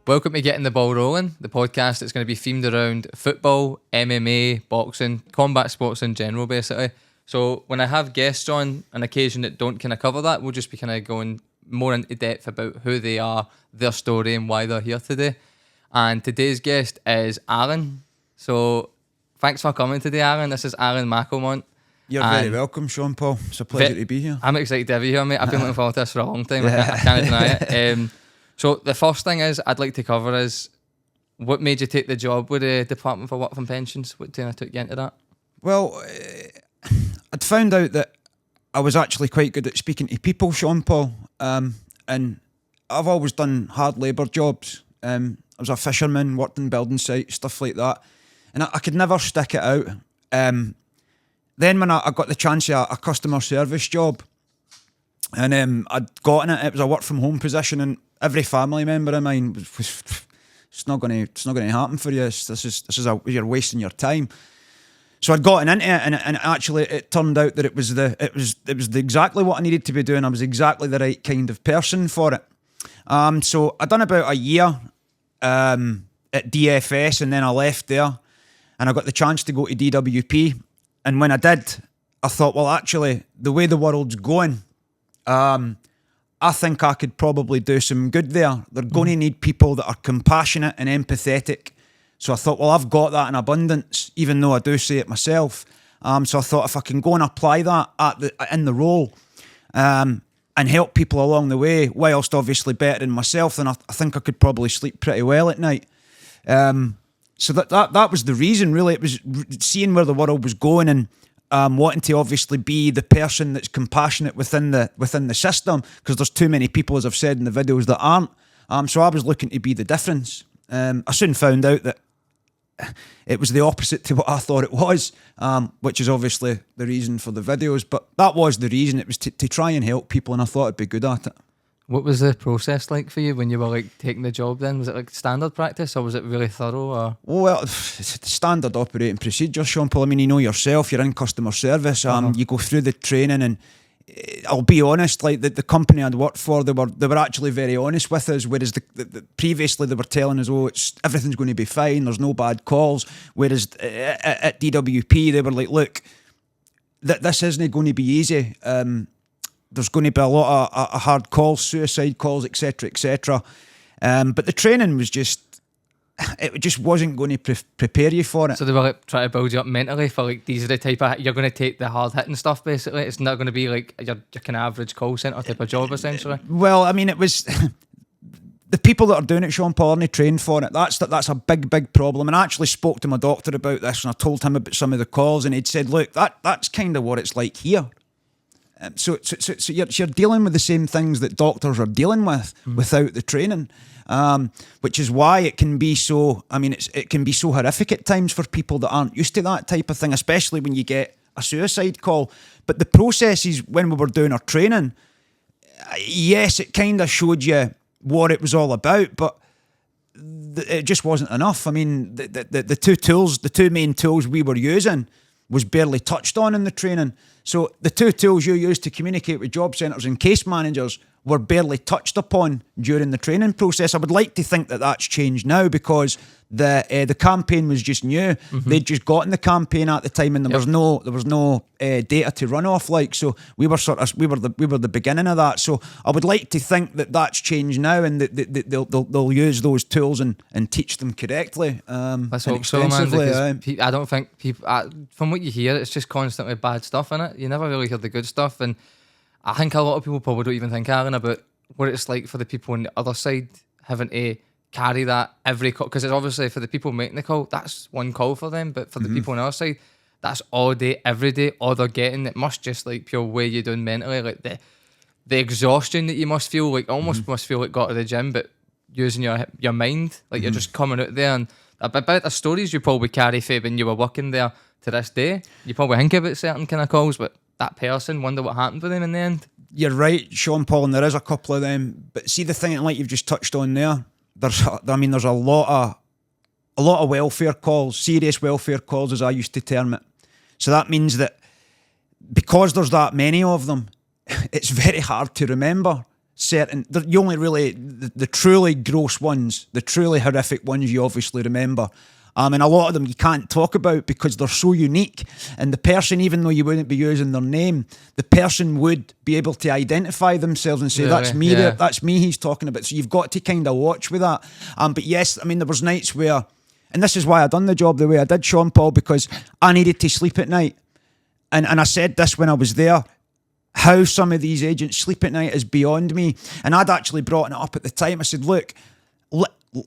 Welcome to Getting the Ball Rolling, the podcast that's going to be themed around football, MMA, boxing, combat sports in general, basically. So when I have guests on occasion that don't kind of cover that, we'll just be kind of going more into depth about who they are, their story, and why they're here today. And today's guest is Aaron. So thanks for coming today, Aaron. This is Aaron McClemont. You're very welcome, Sean Paul. It's a pleasure to be here. I'm excited to have you here, mate. I've been looking forward to this for a long time. I can't deny it. So the first thing I'd like to cover is what made you take the job with the Department for Work and Pensions? What kind of took you into that? Well, I'd found out that I was actually quite good at speaking to people, Sean Paul, and I've always done hard labour jobs. I was a fisherman, worked in building sites, stuff like that, and I could never stick it out. Then when I got the chance of a customer service job, and I'd gotten it, it was a work from home position, and every family member of mine was it's not going to happen for you. You're wasting your time. So I'd gotten into it, and actually it turned out that it was exactly what I needed to be doing. I was exactly the right kind of person for it. So I'd done about a year at DFS, and then I left there, and I got the chance to go to DWP. And when I did, I thought, well, actually, the way the world's going, I think I could probably do some good there. They're going to need people that are compassionate and empathetic. So I thought, well, I've got that in abundance, even though I do say it myself. So I thought if I can go and apply that in the role and help people along the way, whilst obviously bettering myself, then I think I could probably sleep pretty well at night. So that was the reason, really. It was seeing where the world was going and wanting to obviously be the person that's compassionate within the system, because there's too many people, as I've said in the videos, that aren't. So I was looking to be the difference. I soon found out that it was the opposite to what I thought it was, which is obviously the reason for the videos. But that was the reason. It was to try and help people, and I thought I'd be good at it. What was the process like for you when you were like taking the job then? Was it like standard practice, or was it really thorough? Or? Well, it's standard operating procedure, Sean Paul. I mean, you know yourself, you're in customer service. You go through the training, and I'll be honest, like the company I'd worked for, they were actually very honest with us, whereas previously they were telling us, everything's going to be fine, there's no bad calls. Whereas at DWP, they were like, look, this isn't going to be easy. There's going to be a lot of hard calls, suicide calls, etc., etc. But the training was it just wasn't going to prepare you for it. So they were like trying to build you up mentally for like, these are the type of, you're going to take the hard hitting stuff basically. It's not going to be like your kind of average call centre type of job essentially. Well, I mean, it was the people that are doing it, Sean Paul, aren't trained for it. That's a big problem. And I actually spoke to my doctor about this, and I told him about some of the calls, and he'd said, look, that's kind of what it's like here. So you're dealing with the same things that doctors are dealing with without the training, which is why it can be so. I mean, it can be so horrific at times for people that aren't used to that type of thing, especially when you get a suicide call. But the processes when we were doing our training, yes, it kind of showed you what it was all about, but it just wasn't enough. I mean, the two main tools we were using was barely touched on in the training. So the two tools you use to communicate with job centres and case managers were barely touched upon during the training process. I would like to think that that's changed now, because the campaign was just new. They'd just gotten the campaign at the time, and there was no data to run off. Like, so we were the beginning of that. So I would like to think that that's changed now, and that they'll use those tools and teach them correctly. Let's hope so, man. I don't think people, from what you hear, it's just constantly bad stuff in it. You never really hear the good stuff, and I think a lot of people probably don't even think, Aaron, about what it's like for the people on the other side having to carry that every call, because it's obviously for the people making the call, that's one call for them, but for the people on the other side, that's all day, every day, all they're getting. It must just like pure weigh you down mentally, like the exhaustion that you must feel, like almost must feel like go to the gym, but using your mind, like you're just coming out there, and about the stories you probably carry from when you were working there to this day, you probably think about certain kind of calls, but that person, wonder what happened with them in the end. You're right, Sean Paul, and there is a couple of them. But see, the thing, like you've just touched on there, there's a lot of welfare calls, serious welfare calls, as I used to term it. So that means that because there's that many of them, it's very hard to remember. certain, you only really, the truly gross ones, the truly horrific ones you obviously remember. And a lot of them you can't talk about because they're so unique. And the person, even though you wouldn't be using their name, the person would be able to identify themselves and say, that's me there, that's me he's talking about. So you've got to kind of watch with that. But yes, I mean, there was nights where, and this is why I done the job the way I did, Sean Paul, because I needed to sleep at night. And I said this when I was there, how some of these agents sleep at night is beyond me. And I'd actually brought it up at the time. I said, look,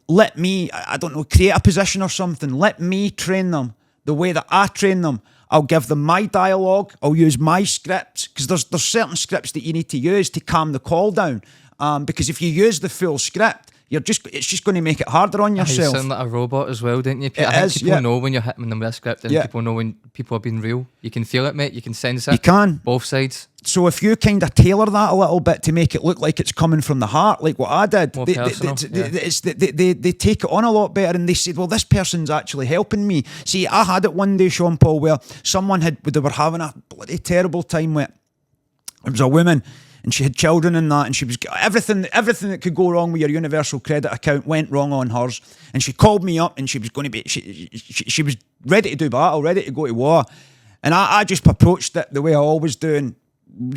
let me, I don't know, create a position or something. Let me train them the way that I train them. I'll give them my dialogue. I'll use my scripts, because there's certain scripts that you need to use to calm the call down. Because if you use the full script, it's just going to make it harder on yourself. You sound like a robot as well, didn't you? I think people know when you're hitting them with a script, and people know when people are being real. You can feel it, mate. You can sense it. You can. Both sides. So if you kind of tailor that a little bit to make it look like it's coming from the heart, like what I did, More they take it on a lot better, and they said, well, this person's actually helping me. See, I had it one day, Sean Paul, where they were having a bloody terrible time with it. It was a woman, and she had children and that, and she was everything that could go wrong with your universal credit account went wrong on hers. And she called me up, and she was going to be, she was ready to do battle, ready to go to war. And I just approached it the way I always do. And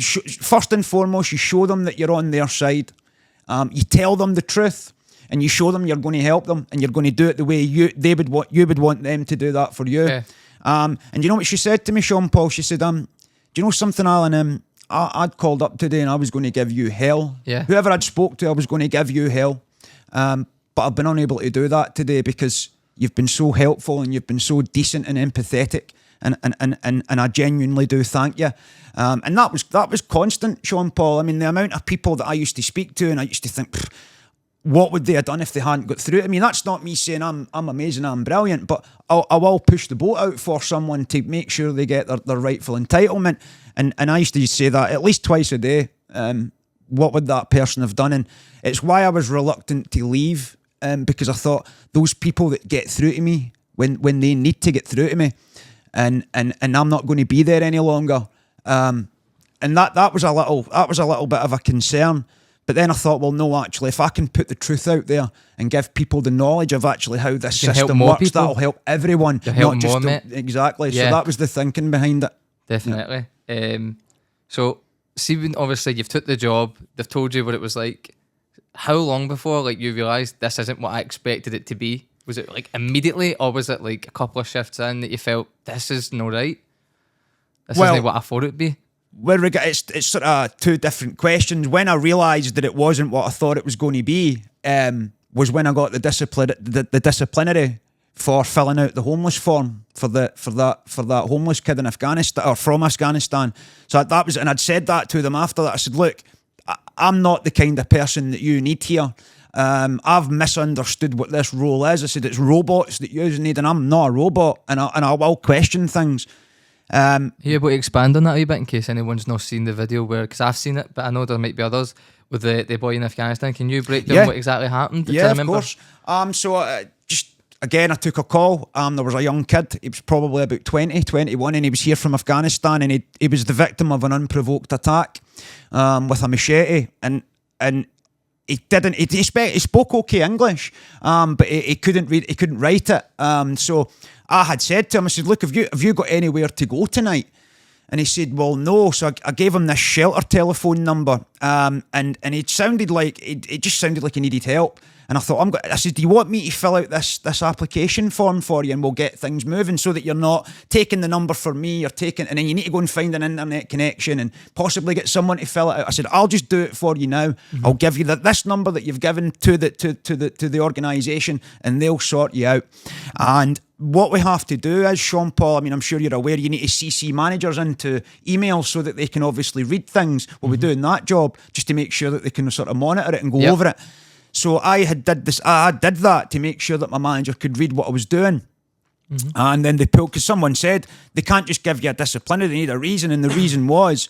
first and foremost, you show them that you're on their side. You tell them the truth, and you show them you're going to help them, and you're going to do it the way you would want them to do that for you. Yeah. And you know what she said to me, Sean Paul? She said, do you know something, Alan? I'd called up today and I was going to give you hell. Yeah. Whoever I'd spoke to, I was going to give you hell. But I've been unable to do that today because you've been so helpful and you've been so decent and empathetic. And I genuinely do thank you. And that was constant, Sean Paul. I mean, the amount of people that I used to speak to, and I used to think, what would they have done if they hadn't got through? I mean, that's not me saying I'm amazing, I'm brilliant, but I will push the boat out for someone to make sure they get their rightful entitlement. And I used to say that at least twice a day. What would that person have done? And it's why I was reluctant to leave, because I thought those people that get through to me when they need to get through to me, and I'm not going to be there any longer. And that was a little bit of a concern. But then I thought, well, no, actually, if I can put the truth out there and give people the knowledge of actually how this system works, that'll help everyone. Help more, mate. Exactly. Yeah. So that was the thinking behind it. Definitely. Yeah. So, see, when obviously you've took the job, they've told you what it was like. How long before you realised this isn't what I expected it to be? Was it immediately, or was it a couple of shifts in that you felt this is no right? This isn't what I thought it'd be. Well, it's sort of two different questions. When I realised that it wasn't what I thought it was going to be, was when I got the disciplinary for filling out the homeless form for that homeless kid in Afghanistan, or from Afghanistan. So that was, and I'd said that to them after that. I said, look, I'm not the kind of person that you need here. I've misunderstood what this role is. I said it's robots that you need, and I'm not a robot, and I will question things. Are you able to expand on that a wee bit in case anyone's not seen the video? Because I've seen it, but I know there might be others with the boy in Afghanistan. Can you break down what exactly happened? Yeah, of course. Just again, I took a call. There was a young kid. He was probably about 20, 21, and he was here from Afghanistan, and he was the victim of an unprovoked attack with a machete, and he didn't. He spoke okay English, but he couldn't read. He couldn't write it. So I had said to him, I said, "Look, have you got anywhere to go tonight?" And he said, "Well, no." So I gave him this shelter telephone number, and it sounded like it just sounded like he needed help. And I thought, I said, "Do you want me to fill out this application form for you, and we'll get things moving so that you're not taking the number for me, you're taking, and then you need to go and find an internet connection and possibly get someone to fill it out." I said, "I'll just do it for you now. Mm-hmm. I'll give you this number that you've given to the organisation, and they'll sort you out." And what we have to do is, Sean Paul, I mean, I'm sure you're aware, you need to CC managers into emails so that they can obviously read things. Well, we're doing that job just to make sure that they can sort of monitor it and go over it. So I did that to make sure that my manager could read what I was doing. And then they pulled, because someone said they can't just give you a disciplinary, they need a reason. And the reason was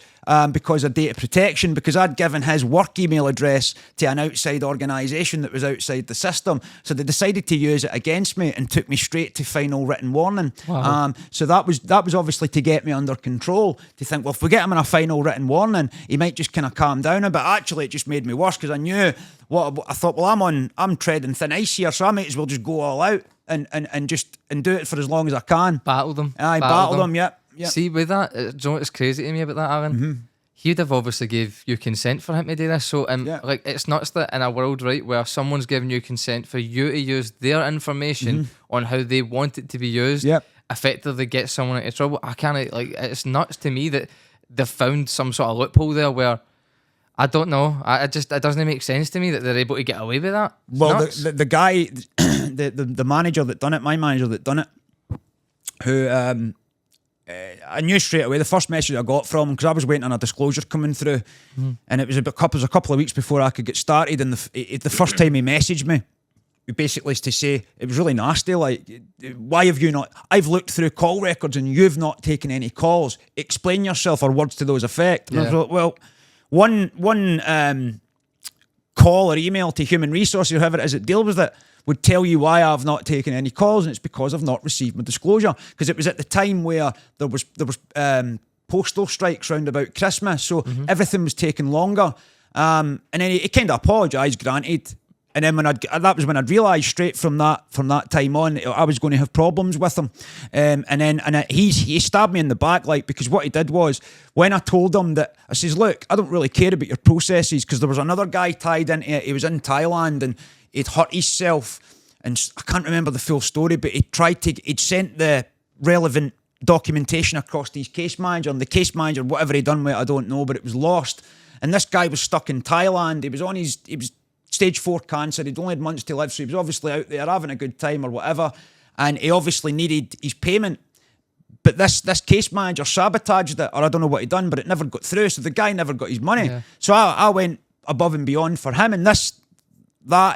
because of data protection, because I'd given his work email address to an outside organisation that was outside the system. So they decided to use it against me and took me straight to final written warning. Wow. So that was obviously to get me under control, to think, well, if we get him in a final written warning, he might just kind of calm down a bit. Actually, it just made me worse, because I knew I thought, well, I'm treading thin ice here, so I might as well just go all out. And do it for as long as I can. Battle them. Battle them, yep. See, with that, do you know what's crazy to me about that, Aaron? He'd have obviously gave you consent for him to do this. So, like, it's nuts that in a world, right, where someone's giving you consent for you to use their information on how they want it to be used, effectively get someone into trouble. I can't, like, it's nuts to me that they've found some sort of loophole there where, I don't know. It doesn't make sense to me that they're able to get away with that. It's well, nuts. the guy, the manager that done it, my manager that done it, who I knew straight away. The first message I got from him, because I was waiting on a disclosure coming through, and it was a couple of weeks before I could get started. And the first time he messaged me, he basically is to say, it was really nasty. Like, why have you not? I've looked through call records and you've not taken any calls. Explain yourself, or words to those effect. And I thought, well. One call or email to human resources, or whoever it is that deals with it, would tell you why I've not taken any calls, and it's because I've not received my disclosure. Because it was at the time where there was postal strikes round about Christmas, so everything was taking longer. And then he kind of apologised, granted. And then that was when I'd realised straight from that time on I was going to have problems with him. He stabbed me in the back, like, because what he did was, when I told him that, I says, look, I don't really care about your processes, because there was another guy tied into it. He was in Thailand and he'd hurt himself, and I can't remember the full story, but he'd sent the relevant documentation across to his case manager, and the case manager, whatever he'd done with it, I don't know, but it was lost. And this guy was stuck in Thailand. He was stage 4 cancer. He'd only had months to live, so he was obviously out there having a good time or whatever, and he obviously needed his payment. But this case manager sabotaged it, or I don't know what he'd done, but it never got through, so the guy never got his money. So I went above and beyond for him, and that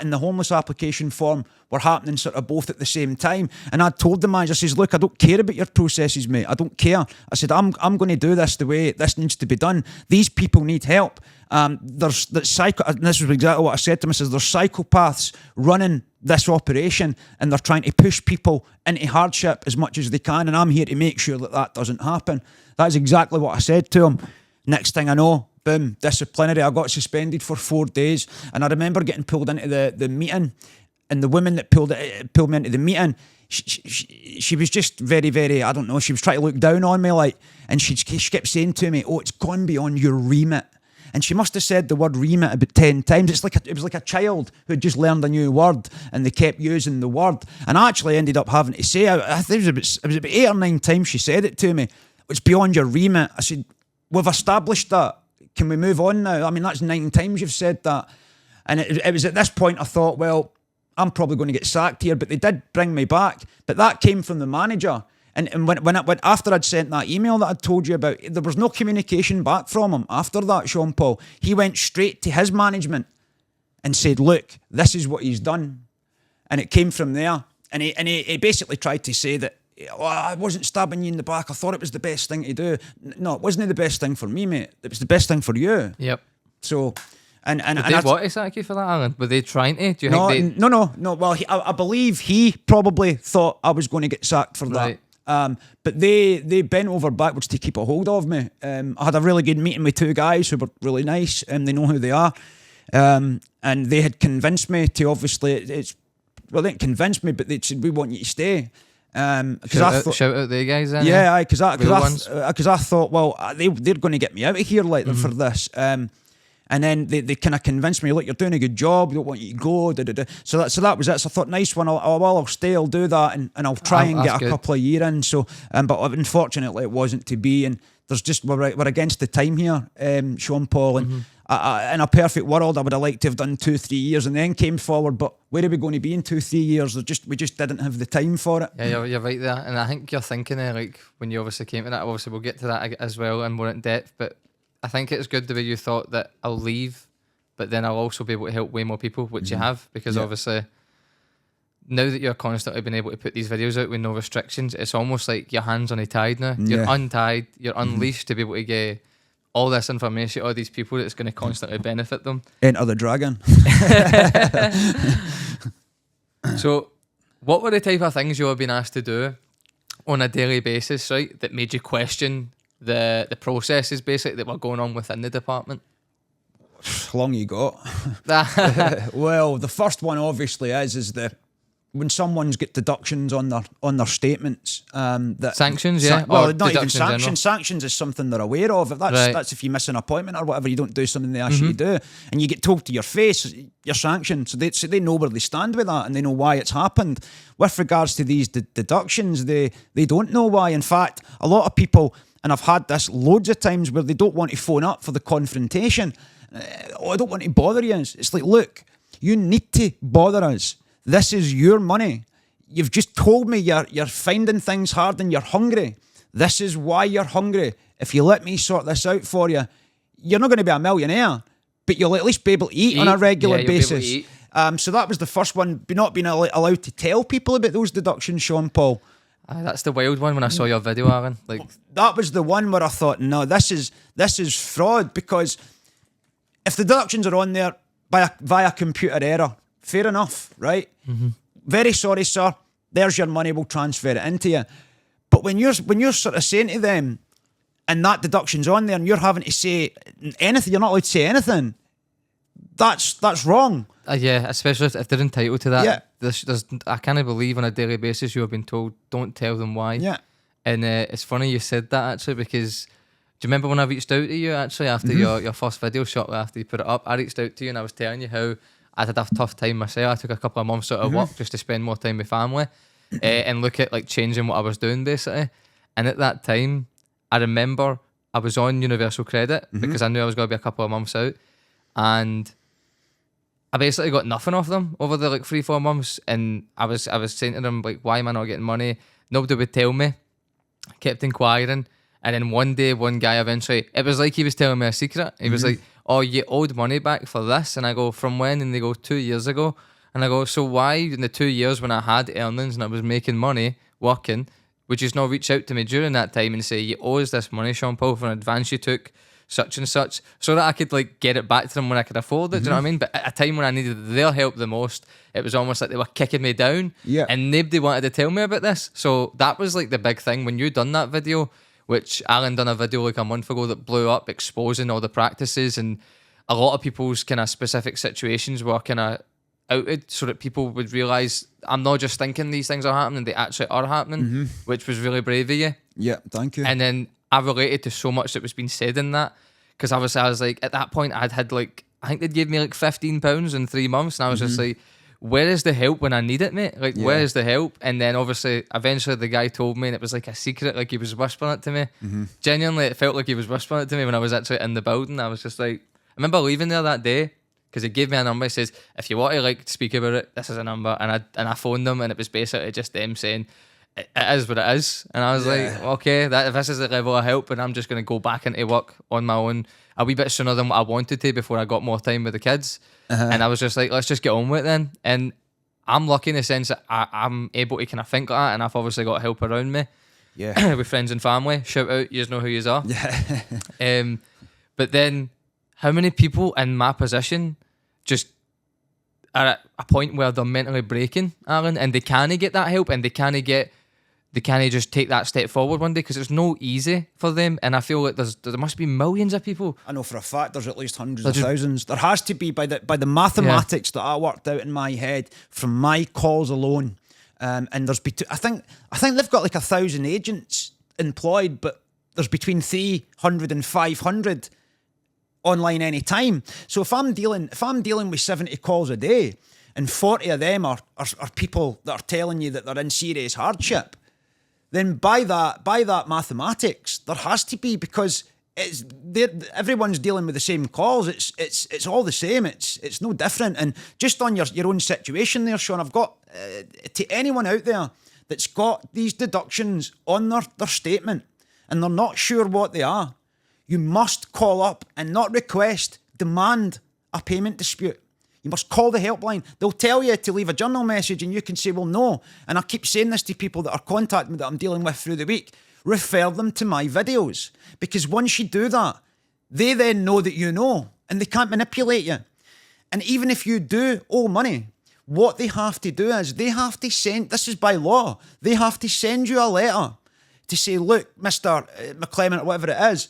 and the homeless application form were happening sort of both at the same time. And I told the manager, I says, look, I don't care about your processes, mate. I don't care. I said, I'm going to do this the way this needs to be done. These people need help. And this was exactly what I said to him. I says, there's psychopaths running this operation, and they're trying to push people into hardship as much as they can, and I'm here to make sure that doesn't happen. That's exactly what I said to him. Next thing I know, boom, disciplinary. I got suspended for 4 days, and I remember getting pulled into the meeting, and the woman that pulled me into the meeting, she was just very, very, I don't know, she was trying to look down on me, like, and she kept saying to me, oh, it's gone beyond your remit. And she must have said the word remit about 10 times. It was like a child who had just learned a new word, and they kept using the word. And I actually ended up having to say, I think it was about 8 or 9 times she said it to me. It's beyond your remit. I said, we've established that. Can we move on now? I mean, that's 9 times you've said that. And it was at this point I thought, well, I'm probably going to get sacked here. But they did bring me back. But that came from the manager. And when after I'd sent that email that I'd told you about, there was no communication back from him after that, Sean Paul. He went straight to his management and said, look, this is what he's done. And it came from there. And he basically tried to say that, oh, I wasn't stabbing you in the back. I thought it was the best thing to do. No, it wasn't the best thing for me, mate. It was the best thing for you. Yep. So... And they want to sack you for that, Alan? Were they trying to? Do you think they... No. Well, I believe he probably thought I was going to get sacked for that. Right. But they bent over backwards to keep a hold of me. I had a really good meeting with 2 guys who were really nice, and they know who they are. And they had convinced me to, obviously, they didn't convince me, but they said, we want you to stay. Shout out the guys then. Yeah, because I thought, well, they're going to get me out of here for this. And then they kind of convinced me, look, you're doing a good job, we don't want you to go. So that was it. So I thought, nice one, I'll stay, I'll do that, and I'll try and get a couple of years in. So, but unfortunately, it wasn't to be. And there's just we're against the time here, Sean Paul. And in a perfect world, I would have liked to have done 2-3 years and then came forward. But where are we going to be in 2-3 years? We just didn't have the time for it. Yeah, you're right there. And I think you're thinking like when you obviously came to that. Obviously, we'll get to that as well and more in depth, but. I think it's good the way you thought that I'll leave, but then I'll also be able to help way more people, which you have, because obviously now that you're constantly being able to put these videos out with no restrictions, it's almost like your hands on a tide now. You're untied, you're unleashed to be able to get all this information, all these people that's going to constantly benefit them. Enter the dragon. So, what were the type of things you were being asked to do on a daily basis, right, that made you question the processes basically that were going on within the department? How long you got? Well, the first one obviously is when someone's got deductions on their statements. That sanctions, yeah. Well, or not even sanctions. general. Sanctions is something they're aware of. If that's if you miss an appointment or whatever, you don't do something they ask you to do, and you get told to your face, you're sanctioned. So they know where they stand with that, and they know why it's happened. With regards to these deductions, they don't know why. In fact, a lot of people, and I've had this loads of times, where they don't want to phone up for the confrontation. I don't want to bother you. It's like, look, you need to bother us. This is your money. You've just told me you're finding things hard and you're hungry. This is why you're hungry. If you let me sort this out for you, you're not going to be a millionaire, but you'll at least be able to eat on a regular basis. So that was the first one, not being allowed to tell people about those deductions, Sean Paul. That's the wild one when I saw your video, Aaron. Like, that was the one where I thought, no, this is fraud, because if the deductions are on there via computer error, fair enough, right? Very sorry, sir. There's your money. We'll transfer it into you. But when you're sort of saying to them, and that deduction's on there, and you're having to say anything, you're not allowed to say anything. That's wrong. Yeah, especially if they're entitled to that. Yeah. I can't believe on a daily basis you have been told, don't tell them why. Yeah. And it's funny you said that, actually, because do you remember when I reached out to you, actually, after your first video, shortly after you put it up? I reached out to you and I was telling you how I had a tough time myself. I took a couple of months out of work just to spend more time with family and look at like changing what I was doing, basically. And at that time, I remember I was on Universal Credit because I knew I was going to be a couple of months out, and I basically got nothing off them over the like 3-4 months. And I was saying to them, like, why am I not getting money? Nobody would tell me. I kept inquiring. And then one day, one guy eventually, it was like he was telling me a secret. He was like, oh, you owed money back for this. And I go, from when? And they go, 2 years ago. And I go, so why in the 2 years when I had earnings and I was making money, working, would you just not reach out to me during that time and say, you owe us this money, Sean Paul, for an advance you took, such and such, so that I could like get it back to them when I could afford it, do you know what I mean? But at a time when I needed their help the most, it was almost like they were kicking me down. Yeah. And nobody wanted to tell me about this. So that was like the big thing. When you done that video, which Alan done a video like a month ago that blew up, exposing all the practices, and a lot of people's kind of specific situations were kind of outed so that people would realise I'm not just thinking these things are happening, they actually are happening, which was really brave of you. Yeah, thank you. And then I related to so much that was being said in that, because I was like, at that point I'd had like, I think they'd gave me like £15 in 3 months, and I was just like, where is the help when I need it, mate? Like, where is the help? And then obviously, eventually the guy told me, and it was like a secret, like he was whispering it to me. Genuinely, it felt like he was whispering it to me when I was actually in the building. I was just like, I remember leaving there that day, because he gave me a number. He says, if you want to like speak about it, this is a number. And I phoned them, and it was basically just them saying, it is what it is. And I was like, okay, if this is the level of help, and I'm just going to go back into work on my own a wee bit sooner than what I wanted to before I got more time with the kids. And I was just like, let's just get on with it then. And I'm lucky in the sense that I'm able to kind of think like that, and I've obviously got help around me. Yeah. With friends and family. Shout out, you know who you are. Yeah. But then, how many people in my position just are at a point where they're mentally breaking, Alan, and they can't get that help, and they can't just take that step forward one day, because it's no easy for them. And I feel like there must be millions of people. I know for a fact there's at least hundreds of thousands. There has to be, by the mathematics that I worked out in my head from my calls alone. And there's I think they've got like 1,000 agents employed, but there's between 300 and 500 online any time. So if I'm dealing with 70 calls a day, and 40 of them are people that are telling you that they're in serious hardship, then by that mathematics, there has to be, because everyone's dealing with the same calls. It's all the same. It's no different. And just on your own situation there, Sean, I've got to anyone out there that's got these deductions on their statement and they're not sure what they are, you must call up and not request, demand a payment dispute. You must call the helpline. They'll tell you to leave a journal message and you can say, well, no. And I keep saying this to people that are contacting me that I'm dealing with through the week. Refer them to my videos. Because once you do that, they then know that you know and they can't manipulate you. And even if you do owe money, what they have to do is they have to send, this is by law, they have to send you a letter to say, look, Mr. mcclemont or whatever it is,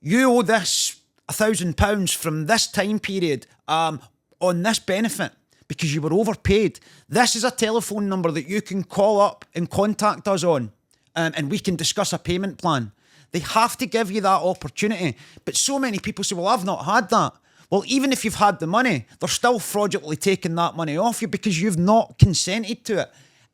you owe this £1,000 from this time period on this benefit because you were overpaid. This is a telephone number that you can call up and contact us on and we can discuss a payment plan. They have to give you that opportunity. But so many people say, well, I've not had that. Well, even if you've had the money, they're still fraudulently taking that money off you because you've not consented to it.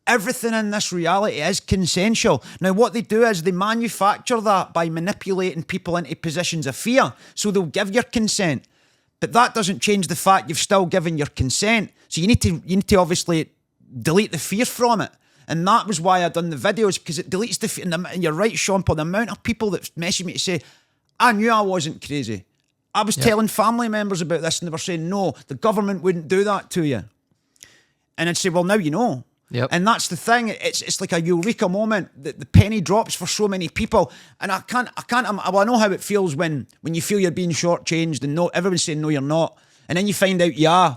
Everything in this reality is consensual. Now, what they do is they manufacture that by manipulating people into positions of fear. So they'll give your consent. But that doesn't change the fact you've still given your consent. So you need to obviously delete the fear from it. And that was why I done the videos, because it deletes the fear. And you're right, Sean Paul, the amount of people that message me to say, I knew I wasn't crazy. I was telling family members about this and they were saying, no, the government wouldn't do that to you. And I'd say, well, now you know. Yep. And that's the thing. It's like a eureka moment that the penny drops for so many people. And I know how it feels when you feel you're being shortchanged and no, everyone's saying, no, you're not. And then you find out, yeah,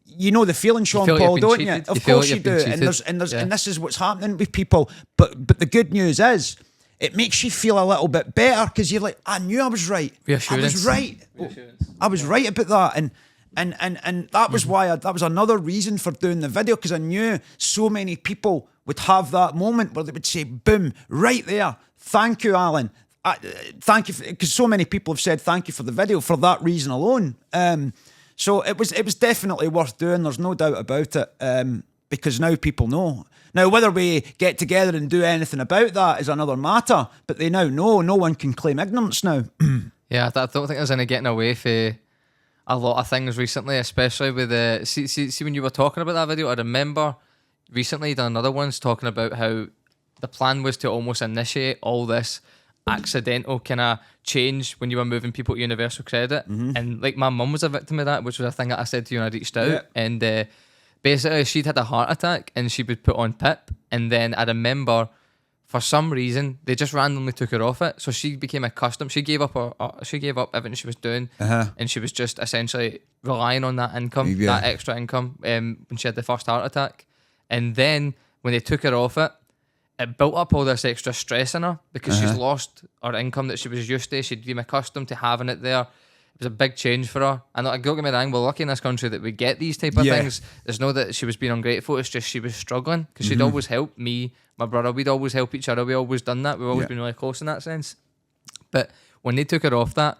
you know the feeling, Sean Paul, don't you? Of course you do. And this is what's happening with people. But the good news is, it makes you feel a little bit better because you're like, I knew I was right. Reassurance. I was right. I was right about that. And that was why that was another reason for doing the video, because I knew so many people would have that moment where they would say, boom, right there. Thank you, Alan. Thank you, because so many people have said thank you for the video for that reason alone. So it was definitely worth doing. There's no doubt about it, because now people know. Now, whether we get together and do anything about that is another matter, but they now know. No one can claim ignorance now. Yeah, I don't think there's any getting away for a lot of things recently, especially with the... See, when you were talking about that video, I remember recently done another one's talking about how the plan was to almost initiate all this accidental kind of change when you were moving people to universal credit. And like my mum was a victim of that, which was a thing that I said to you when I reached out. And basically she'd had a heart attack and she would put on PIP, and then I remember for some reason they just randomly took her off it, so she became accustomed. She gave up everything she was doing, and she was just essentially relying on that income, that extra income, when she had the first heart attack. And then when they took her off it, it built up all this extra stress in her because she's lost her income that she was used to. She'd been accustomed to having it there. It was a big change for her. And don't get me wrong, we're lucky in this country that we get these type of things. There's no that she was being ungrateful, it's just she was struggling because she'd always helped me, my brother, we'd always help each other, we always done that, we've always been really close in that sense. But when they took her off that,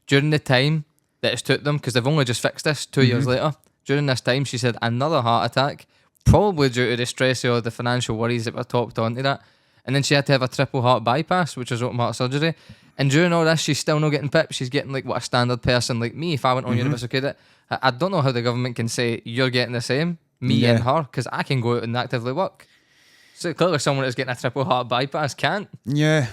during the time that it's took them, because they've only just fixed this 2 years later, during this time she said another heart attack, probably due to the stress or the financial worries that were topped onto that. And then she had to have a triple heart bypass, which was open heart surgery. And during all this, she's still not getting PIP. She's getting like what a standard person like me, if I went on universal credit, I don't know how the government can say you're getting the same, me and her, because I can go out and actively work. So clearly someone that's getting a triple heart bypass can't. Yeah.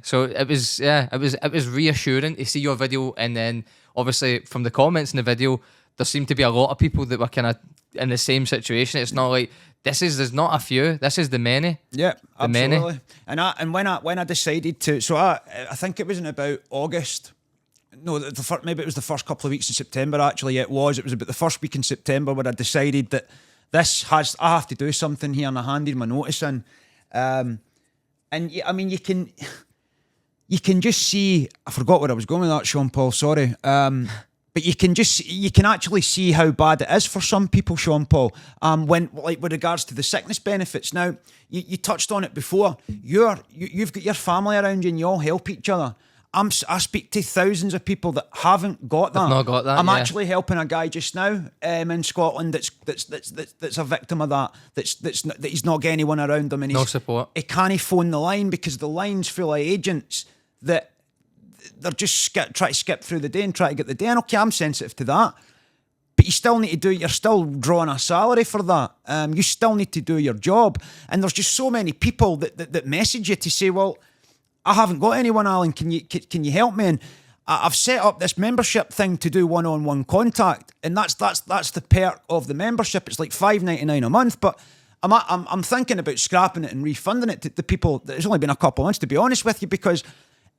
So it was reassuring to see your video, and then obviously from the comments in the video, there seemed to be a lot of people that were kind of in the same situation. It's not like there's not a few. This is the many. Yeah, the absolutely. Many. And when I decided to, so I think it was in about August. No, maybe it was the first couple of weeks in September. Actually, it was about the first week in September when I decided that I have to do something here, and I handed my notice in. And I mean, you can just see. I forgot where I was going with that, Sean Paul. Sorry. But you can actually see how bad it is for some people, Sean Paul. When with regards to the sickness benefits. Now, you touched on it before. You've got your family around you, and you all help each other. I speak to thousands of people that haven't got that. I've not got that. I'm actually helping a guy just now in Scotland that's a victim of that. That he's not getting anyone around him, and no support. He can't phone the line because the line's full of agents that. They're just try to skip through the day and try to get the day. And okay, I'm sensitive to that, but you still need to do it. You're still drawing a salary for that. You still need to do your job. And there's just so many people that message you to say, well, I haven't got anyone, Alan. Can you help me? And I've set up this membership thing to do one-on-one contact, and that's the perk of the membership. It's like $5.99 a month, but I'm thinking about scrapping it and refunding it to the people. It's only been a couple of months, to be honest with you, because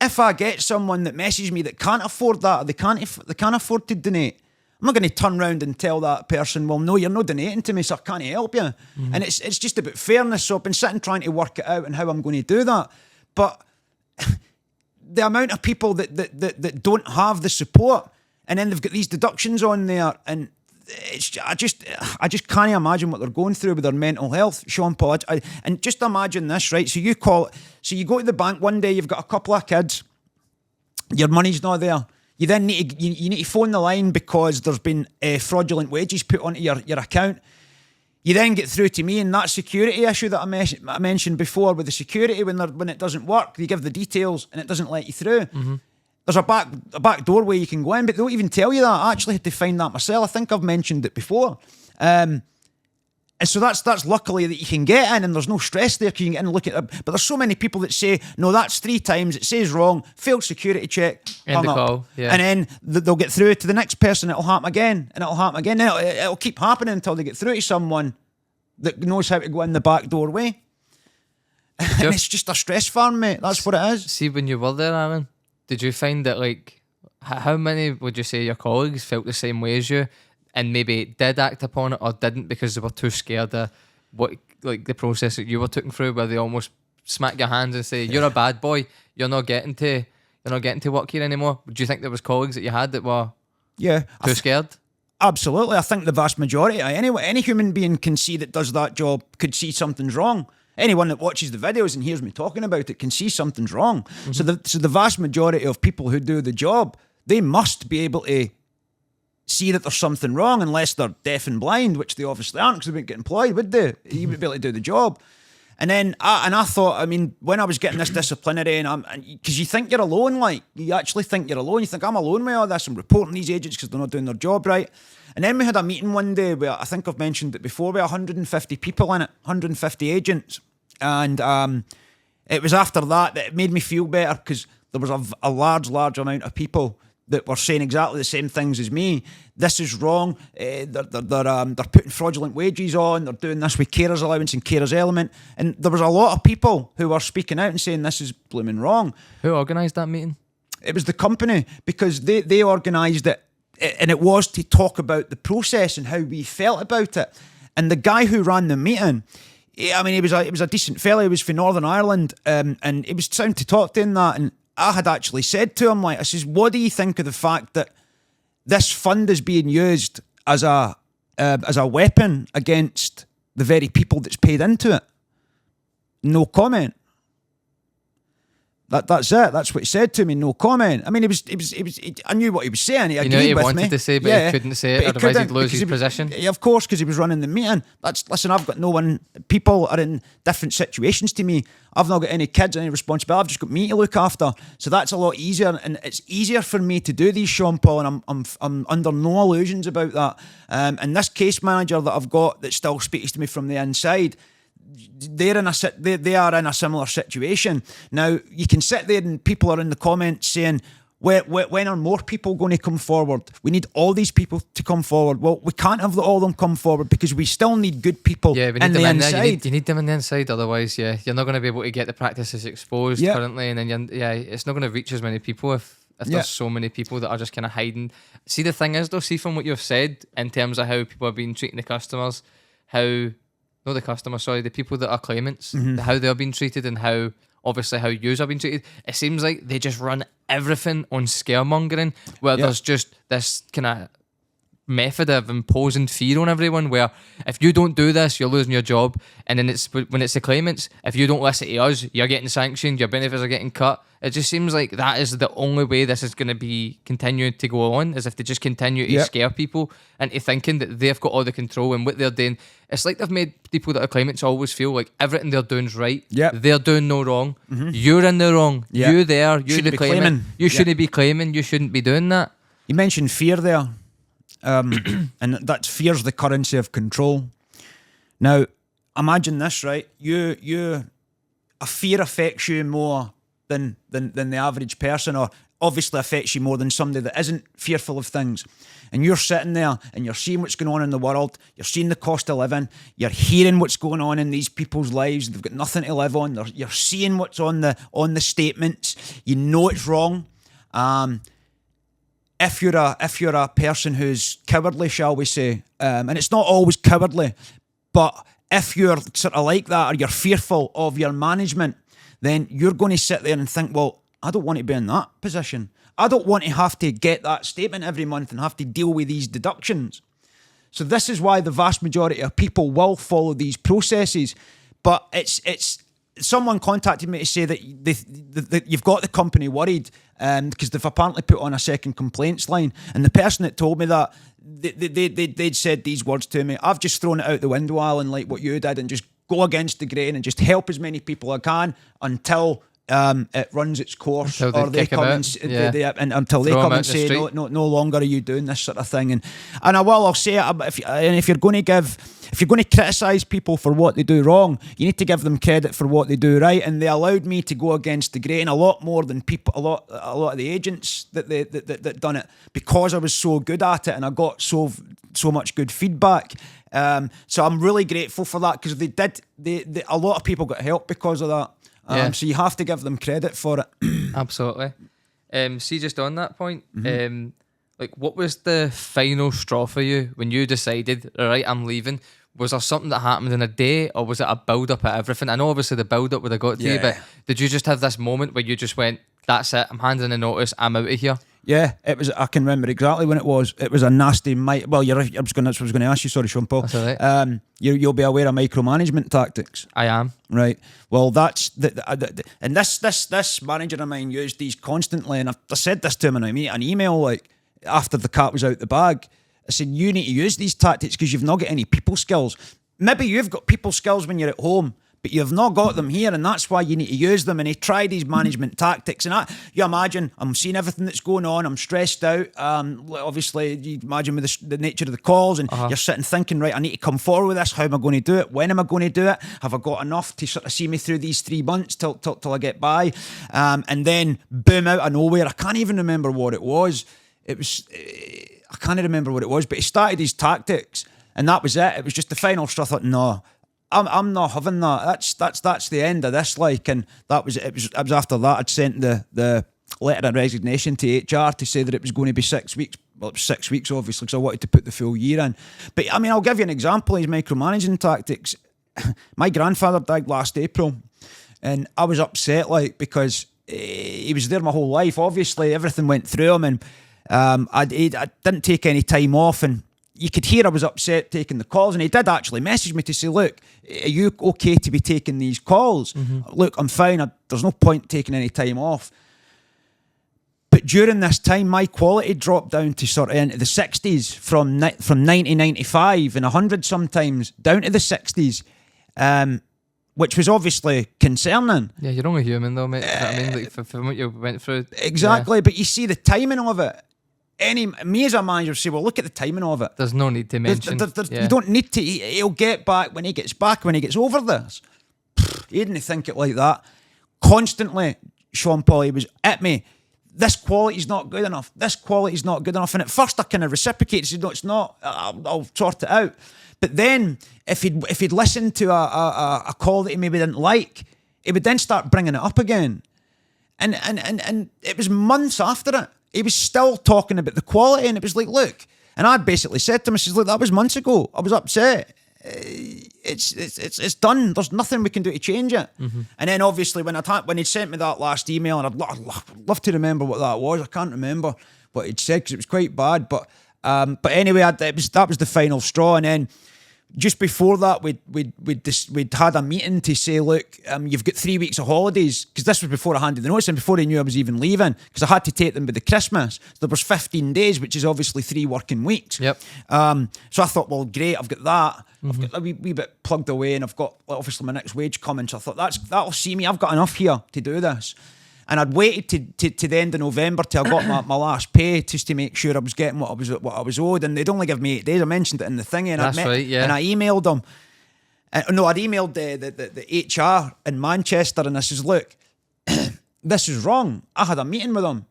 if I get someone that messages me that can't afford that, or they can't afford to donate, I'm not going to turn around and tell that person, well, no, you're not donating to me, so I can't help you. And it's just about fairness. So I've been sitting trying to work it out and how I'm going to do that. But the amount of people that don't have the support, and then they've got these deductions on there, and I just can't imagine what they're going through with their mental health, Sean Paul. And just imagine this, right? So you go to the bank one day, you've got a couple of kids, your money's not there. You then need to phone the line because there's been fraudulent wages put onto your account. You then get through to me, and that security issue that I mentioned before with the security, when it doesn't work, you give the details and it doesn't let you through. There's a back doorway you can go in, but they don't even tell you that. I actually had to find that myself. I think I've mentioned it before. And so that's luckily that you can get in, and there's no stress there because you can get in and look at it. But there's so many people that say, no, that's 3 times, it says wrong, failed security check, hung up. Call, yeah. And then they'll get through to the next person, it'll happen again, and it'll happen again. And it'll keep happening until they get through to someone that knows how to go in the back doorway. And it's just a stress farm, mate. That's what it is. See, when you were there, Aaron, did you find that, like, how many would you say your colleagues felt the same way as you, and maybe did act upon it or didn't because they were too scared of what, like, the process that you were taking through, where they almost smack your hands and say, you're a bad boy, you're not getting to work here anymore? Do you think there was colleagues that you had that were too scared? Absolutely. I think the vast majority, any human being can see that does that job could see something's wrong. Anyone that watches the videos and hears me talking about it can see something's wrong. So the vast majority of people who do the job, they must be able to see that there's something wrong, unless they're deaf and blind, which they obviously aren't because they wouldn't get employed, would they? You would be able to do the job. And then I thought, I mean, when I was getting this disciplinary, and because you think you're alone, like, you actually think you're alone. You think, I'm alone with all this. I'm reporting these agents because they're not doing their job right. And then we had a meeting one day where, I think I've mentioned it before, with 150 people in it, 150 agents. And it was after that it made me feel better, because there was a large amount of people that were saying exactly the same things as me. This is wrong. They're putting fraudulent wages on. They're doing this with carers allowance and carers element. And there was a lot of people who were speaking out and saying this is blooming wrong. Who organised that meeting? It was the company, because they organised it, and it was to talk about the process and how we felt about it. And the guy who ran the meeting, I mean, he was a decent fella. He was from Northern Ireland, and it was sound to talk to him that. And I had actually said to him, like, I says, what do you think of the fact that this fund is being used as a weapon against the very people that's paid into it? No comment. That's it. That's what he said to me. No comment. I mean, I knew what he was saying. He agreed with me. He wanted to say, but he couldn't say it, otherwise he'd lose his position. Yeah, of course, because he was running the meeting. Listen, I've got no one. People are in different situations to me. I've not got any kids, any responsibility. I've just got me to look after. So that's a lot easier, and it's easier for me to do these, Sean Paul, and I'm under no illusions about that. And this case manager that I've got that still speaks to me from the inside, they are in a similar situation. Now, you can sit there and people are in the comments saying, when are more people going to come forward? We need all these people to come forward. Well, we can't have all of them come forward, because we still need good people we need in the inside. You need them in the inside, otherwise, you're not going to be able to get the practices exposed currently, and then it's not going to reach as many people if there's so many people that are just kind of hiding. See, the thing is, though, from what you've said in terms of how people have been treating the customers, the people that are claimants, how they're being treated, and how yous are being treated. It seems like they just run everything on scaremongering, where there's just this kind of method of imposing fear on everyone, where if you don't do this, you're losing your job. And then when it's the claimants, if you don't listen to us, you're getting sanctioned, your benefits are getting cut. It just seems like that is the only way this is going to be continuing to go on, is if they just continue to scare people into thinking that they've got all the control, and what they're doing, it's like they've made people that are claimants always feel like everything they're doing is right. They're doing no wrong. You're in the wrong. You there, you're the claimant. You shouldn't be claiming. You shouldn't be doing that. You mentioned fear there. And that fear's the currency of control. Now, imagine this, right? A fear affects you more than the average person, or obviously affects you more than somebody that isn't fearful of things. And you're sitting there and you're seeing what's going on in the world. You're seeing the cost of living. You're hearing what's going on in these people's lives. They've got nothing to live on. You're seeing what's on the statements. You know it's wrong. If you're a person who's cowardly, shall we say, and it's not always cowardly, but if you're sort of like that, or you're fearful of your management, then you're going to sit there and think, well, I don't want to be in that position. I don't want to have to get that statement every month and have to deal with these deductions. So this is why the vast majority of people will follow these processes. But it's someone contacted me to say that you've got the company worried because they've apparently put on a second complaints line. And the person that told me that, they'd said these words to me: I've just thrown it out the window, Alan, like what you did, and just go against the grain and just help as many people as I can until it runs its course, or they come and until they come and say no longer are you doing this sort of thing. And I'll say it, if you're going to criticise people for what they do wrong, you need to give them credit for what they do right. And they allowed me to go against the grain a lot more than a lot of the agents that done it, because I was so good at it and I got so much good feedback. So I'm really grateful for that, because a lot of people got help because of that. So you have to give them credit for it. Absolutely. See, just on that point, like, what was the final straw for you when you decided, all right, I'm leaving? Was there something that happened in a day, or was it a build-up at everything? I know obviously the build-up would have got to you, but did you just have this moment where you just went, that's it, I'm handing a notice, I'm out of here? Yeah, it was. I can remember exactly when it was. It was a nasty. That's what I was going to ask you. Sorry, Sean Paul. That's all right. You'll be aware of micromanagement tactics. I am. Right. Well, that's and this manager of mine used these constantly, and I said this to him in an email, like after the cat was out the bag. I said, you need to use these tactics because you've not got any people skills. Maybe you've got people skills when you're at home, but you've not got them here, and that's why you need to use them. And he tried these management tactics, and you imagine, I'm seeing everything that's going on, I'm stressed out. Obviously, you imagine with the nature of the calls, and you're sitting thinking, right, I need to come forward with this. How am I going to do it? When am I going to do it? Have I got enough to sort of see me through these 3 months till I get by? And then boom, out of nowhere, I can't even remember what it was. I can't remember what it was, but he started his tactics, and that was it. It was just the final straw. I thought, no, I'm not having that. That's the end of this. Like, and that was it. It was after that I'd sent the letter of resignation to HR to say that it was going to be 6 weeks. Well, it was 6 weeks, obviously, because I wanted to put the full year in. But I mean, I'll give you an example of his micromanaging tactics. My grandfather died last April, and I was upset, like, because he was there my whole life. Obviously, everything went through him, and I didn't take any time off, and you could hear I was upset taking the calls, and he did actually message me to say, look, are you okay to be taking these calls? Look, I'm fine. There's no point taking any time off. But during this time, my quality dropped down to sort of into the 60s from 90, 95 and 100 sometimes down to the 60s, which was obviously concerning. Yeah, you're only human though, mate. I mean, like, from what you went through. Exactly, but you see the timing of it. Me as a manager say, well, look at the timing of it. There's no need to mention. You don't need to. He'll get back when he gets back, when he gets over this. He didn't think it like that. Constantly, Sean Paul, he was at me. This quality's not good enough. This quality's not good enough. And at first I kind of reciprocated, said, no, it's not. I'll sort it out. But then if he'd listened to a call that he maybe didn't like, he would then start bringing it up again. And it was months after it. He was still talking about the quality, and it was like, look, and I'd basically said to him, I said, look, that was months ago. I was upset. It's done. There's nothing we can do to change it. And then obviously when he'd sent me that last email, and I'd love to remember what that was. I can't remember what he'd said because it was quite bad. But anyway, that was the final straw. And then just before that, we'd had a meeting to say, look, you've got 3 weeks of holidays, because this was before I handed the notice and before he knew I was even leaving, because I had to take them by the Christmas. So there was 15 days, which is obviously 3 working weeks. Yep. So I thought, well, great, I've got that. I've got a wee bit plugged away, and I've got obviously my next wage coming. So I thought that'll see me. I've got enough here to do this. And I'd waited to the end of November till I got my last pay, just to make sure I was getting what I was owed. And they'd only give me 8 days. I mentioned it in the thingy, and and I emailed them. I'd emailed the HR in Manchester, and I says, look, this is wrong. I had a meeting with them,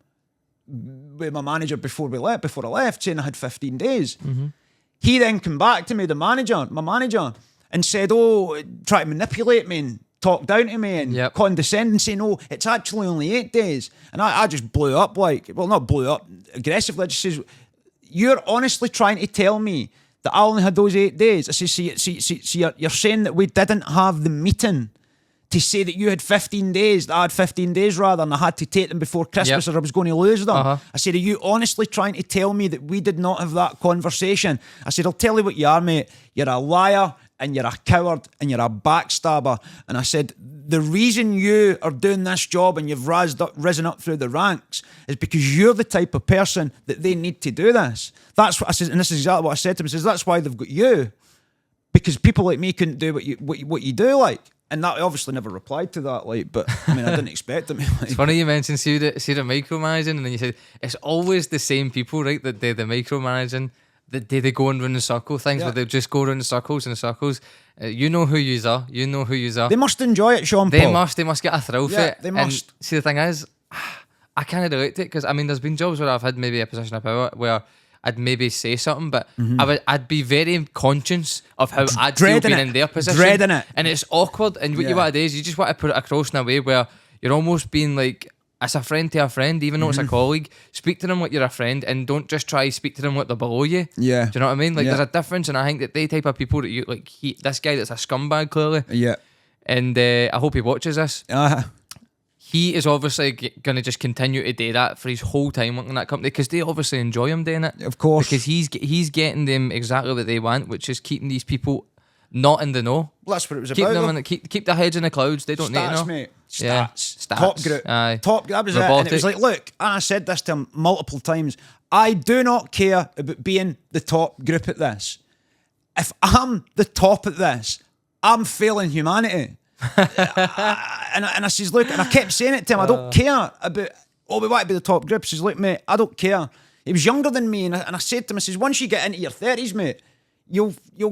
with my manager before I left, saying I had 15 days. He then came back to me, my manager, and said, try to manipulate me and talk down to me and condescend and say, no, it's actually only 8 days. And I just blew up, not blew up aggressively. I just says, you're honestly trying to tell me that I only had those 8 days. I says, see, you're saying that we didn't have the meeting to say that you had 15 days, that I had 15 days rather, and I had to take them before Christmas or I was going to lose them. I said, are you honestly trying to tell me that we did not have that conversation? I said, I'll tell you what you are, mate. You're a liar and you're a coward and you're a backstabber. And I said, the reason you are doing this job and you've risen up through the ranks is because you're the type of person that they need to do this. That's what I said, and this is exactly what I said to him. I says, that's why they've got you. Because people like me couldn't do what you do, like. And that obviously never replied to that, but I mean, I didn't expect them. It's funny you mentioned see the micromanaging, and then you said it's always the same people, right? That do the micromanaging, that they go and run the circle things, where they just go around the circles and the circles. You know who yous are. They must enjoy it, Sean Paul. They must get a thrill for it. They must. And see, the thing is, I can't relate to it because I mean, there's been jobs where I've had maybe a position of power where I'd maybe say something, but I'd be very conscious of how I'd feel being in their position. Dreading it. And it's awkward. And what you want to do is you just want to put it across in a way where you're almost being like, as a friend to a friend, even though it's a colleague, speak to them like you're a friend and don't just try to speak to them like they're below you. Yeah. Do you know what I mean? Like there's a difference, and I think that they type of people that you like, this guy that's a scumbag clearly. Yeah. And I hope he watches this. He is obviously going to just continue to do that for his whole time working in that company because they obviously enjoy him doing it. Of course. Because he's getting them exactly what they want, which is keeping these people not in the know. Well, that's what it was keep about. Them keep their heads in the clouds. They don't need to know. Mate. Stats. Yeah. Stats. Top group. Aye. Top. That was Robotic. it. And it was like, look, and I said this to him multiple times. I do not care about being the top group at this. If I'm the top at this, I'm failing humanity. And I says, look, and I kept saying it to him, I don't care about, we want to be the top group. He says, look, mate, I don't care. He was younger than me, and I said to him, I says, once you get into your 30s, mate, you'll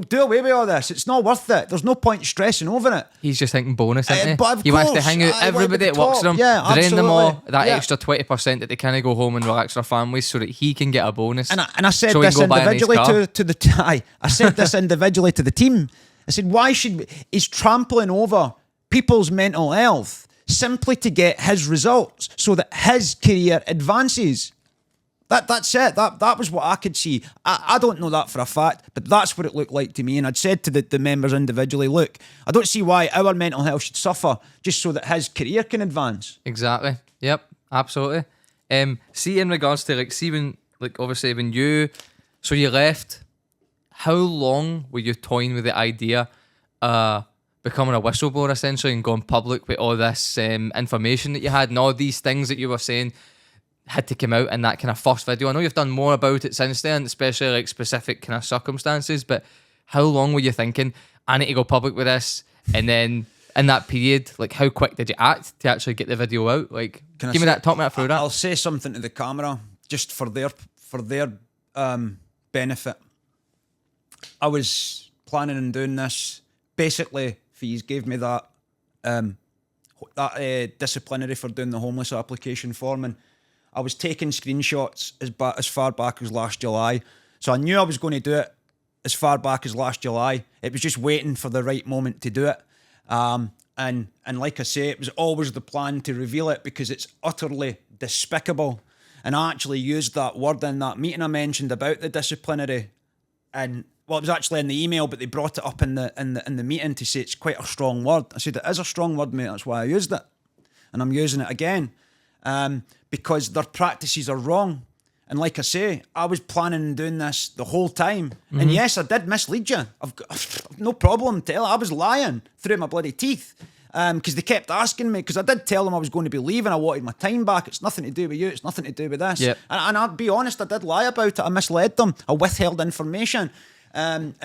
do away with all this. It's not worth it. There's no point stressing over it. He's just thinking bonus, isn't he? But of he wants to hang out everybody that works for him, drain them all, that extra 20% that they kind of go home and relax their families so that he can get a bonus. And I said this individually I said this individually to the team. I said, why should he's trampling over people's mental health simply to get his results so that his career advances? That's it. That was what I could see. I don't know that for a fact, but that's what it looked like to me. And I'd said to the members individually, look, I don't see why our mental health should suffer just so that his career can advance. Exactly. Yep. Absolutely. See, in regards to obviously when you left, how long were you toying with the idea becoming a whistleblower essentially and going public with all this information that you had and all these things that you were saying had to come out in that kind of first video? I know you've done more about it since then, especially like specific kind of circumstances, but how long were you thinking, I need to go public with this? And then in that period, like how quick did you act to actually get the video out? Like, talk me that through that. I'll say something to the camera just for their benefit. I was planning on doing this. Basically, Fees gave me that disciplinary for doing the homeless application form, and I was taking screenshots as far back as last July. So I knew I was going to do it as far back as last July. It was just waiting for the right moment to do it. And like I say, it was always the plan to reveal it because it's utterly despicable. And I actually used that word in that meeting I mentioned about the disciplinary. And well, it was actually in the email, but they brought it up in the meeting to say it's quite a strong word. I said, it is a strong word, mate. That's why I used it. And I'm using it again. Because their practices are wrong. And like I say, I was planning on doing this the whole time. Mm-hmm. And yes, I did mislead you. I've no problem telling. I was lying through my bloody teeth. Because they kept asking me, because I did tell them I was going to be leaving. I wanted my time back. It's nothing to do with you. It's nothing to do with this. Yep. And I'll be honest, I did lie about it. I misled them. I withheld information. And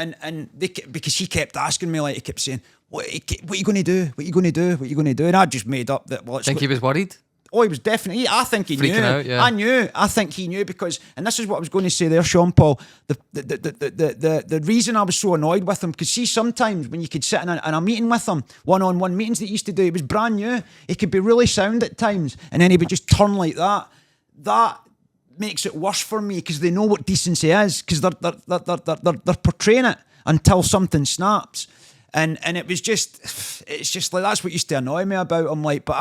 they, because he kept asking me, like he kept saying, what are you going to do? What are you going to do? What are you going to do? And I just made up that, well, think he was worried? Oh, he was definitely. I think he freaking knew. Out, yeah. I knew. I think he knew because, and this is what I was going to say there, Sean Paul. The reason I was so annoyed with him, because see, sometimes when you could sit in a meeting with him, one-on-one meetings that he used to do, it was brand new. He could be really sound at times, and then he would just turn like that. That makes it worse for me because they know what decency is, because they're portraying it until something snaps. And it's just like, that's what used to annoy me about him. Like, but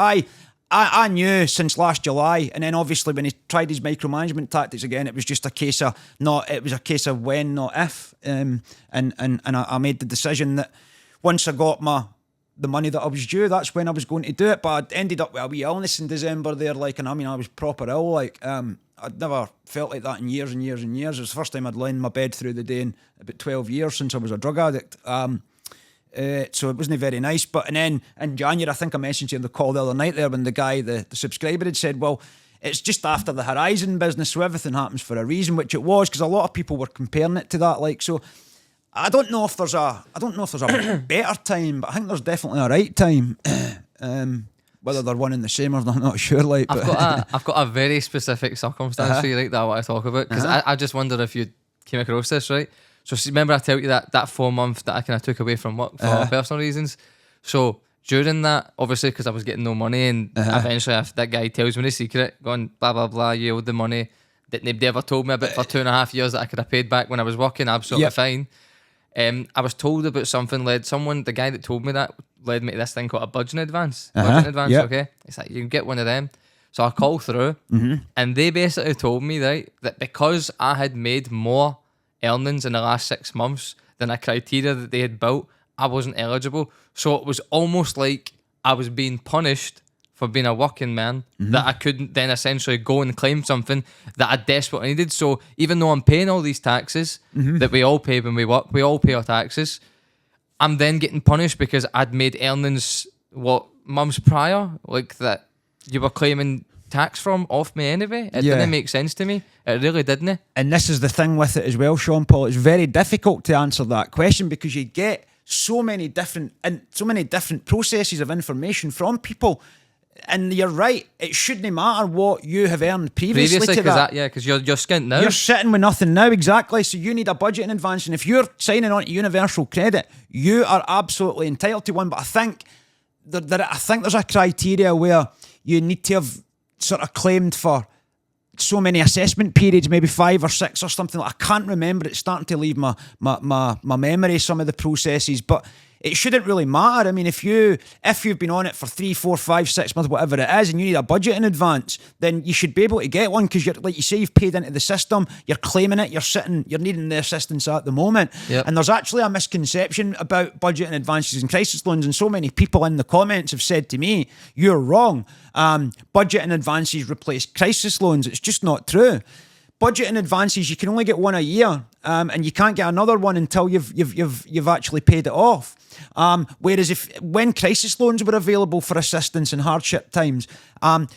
I knew since last July, and then obviously when he tried his micromanagement tactics again, it was just a case of when, not if. And I made the decision that once I got the money that I was due, that's when I was going to do it. But I ended up with a wee illness in December there, like, and I mean, I was proper ill, like, I'd never felt like that in years and years and years. It was the first time I'd lain in my bed through the day in about 12 years since I was a drug addict. So it wasn't very nice. But and then in January, I think I messaged you on the call the other night there when the guy, the subscriber, had said, well, it's just after the Horizon business, so everything happens for a reason, which it was, because a lot of people were comparing it to that. Like, so I don't know if there's a better time, but I think there's definitely a right time. Whether they're one and the same or not, I'm not sure. Like, I've got a very specific circumstance for you, right, that I want to talk about, because I just wonder if you came across this, right? So remember I told you that 4 month that I kind of took away from work for personal reasons. So during that, obviously, because I was getting no money, and eventually if that guy tells me the secret, going blah blah blah, you owed the money that nobody ever told me about for 2.5 years that I could have paid back when I was working, absolutely fine. I was told about something, the guy that told me that led me to this thing called a budget advance. Okay? It's like, you can get one of them. So I call through, and they basically told me, right, that because I had made more earnings in the last 6 months than a criteria that they had built, I wasn't eligible. So it was almost like I was being punished for being a working man, that I couldn't then essentially go and claim something that I desperately needed. So even though I'm paying all these taxes that we all pay when we work, we all pay our taxes, I'm then getting punished because I'd made earnings months prior, like that you were claiming tax from off me anyway. It didn't make sense to me. It really didn't. And this is the thing with it as well, Sean Paul. It's very difficult to answer that question because you get so many different processes of information from people. And you're right, it shouldn't matter what you have earned previously to that. Because you're skint now. You're sitting with nothing now, exactly. So you need a budget in advance. And if you're signing on to Universal Credit, you are absolutely entitled to one. But I think there's a criteria where you need to have sort of claimed for so many assessment periods, maybe 5 or 6 or something. I can't remember. It's starting to leave my memory, some of the processes, but it shouldn't really matter. I mean, if you've been on it for 3, 4, 5, 6 months, whatever it is, and you need a budget in advance, then you should be able to get one because, like you say, you've paid into the system, you're claiming it, you're needing the assistance at the moment. Yep. And there's actually a misconception about budget in advances and crisis loans, and so many people in the comments have said to me, you're wrong. Budget in advances replace crisis loans. It's just not true. Budget in advances, you can only get one a year, and you can't get another one until you've actually paid it off. Whereas when crisis loans were available for assistance in hardship times,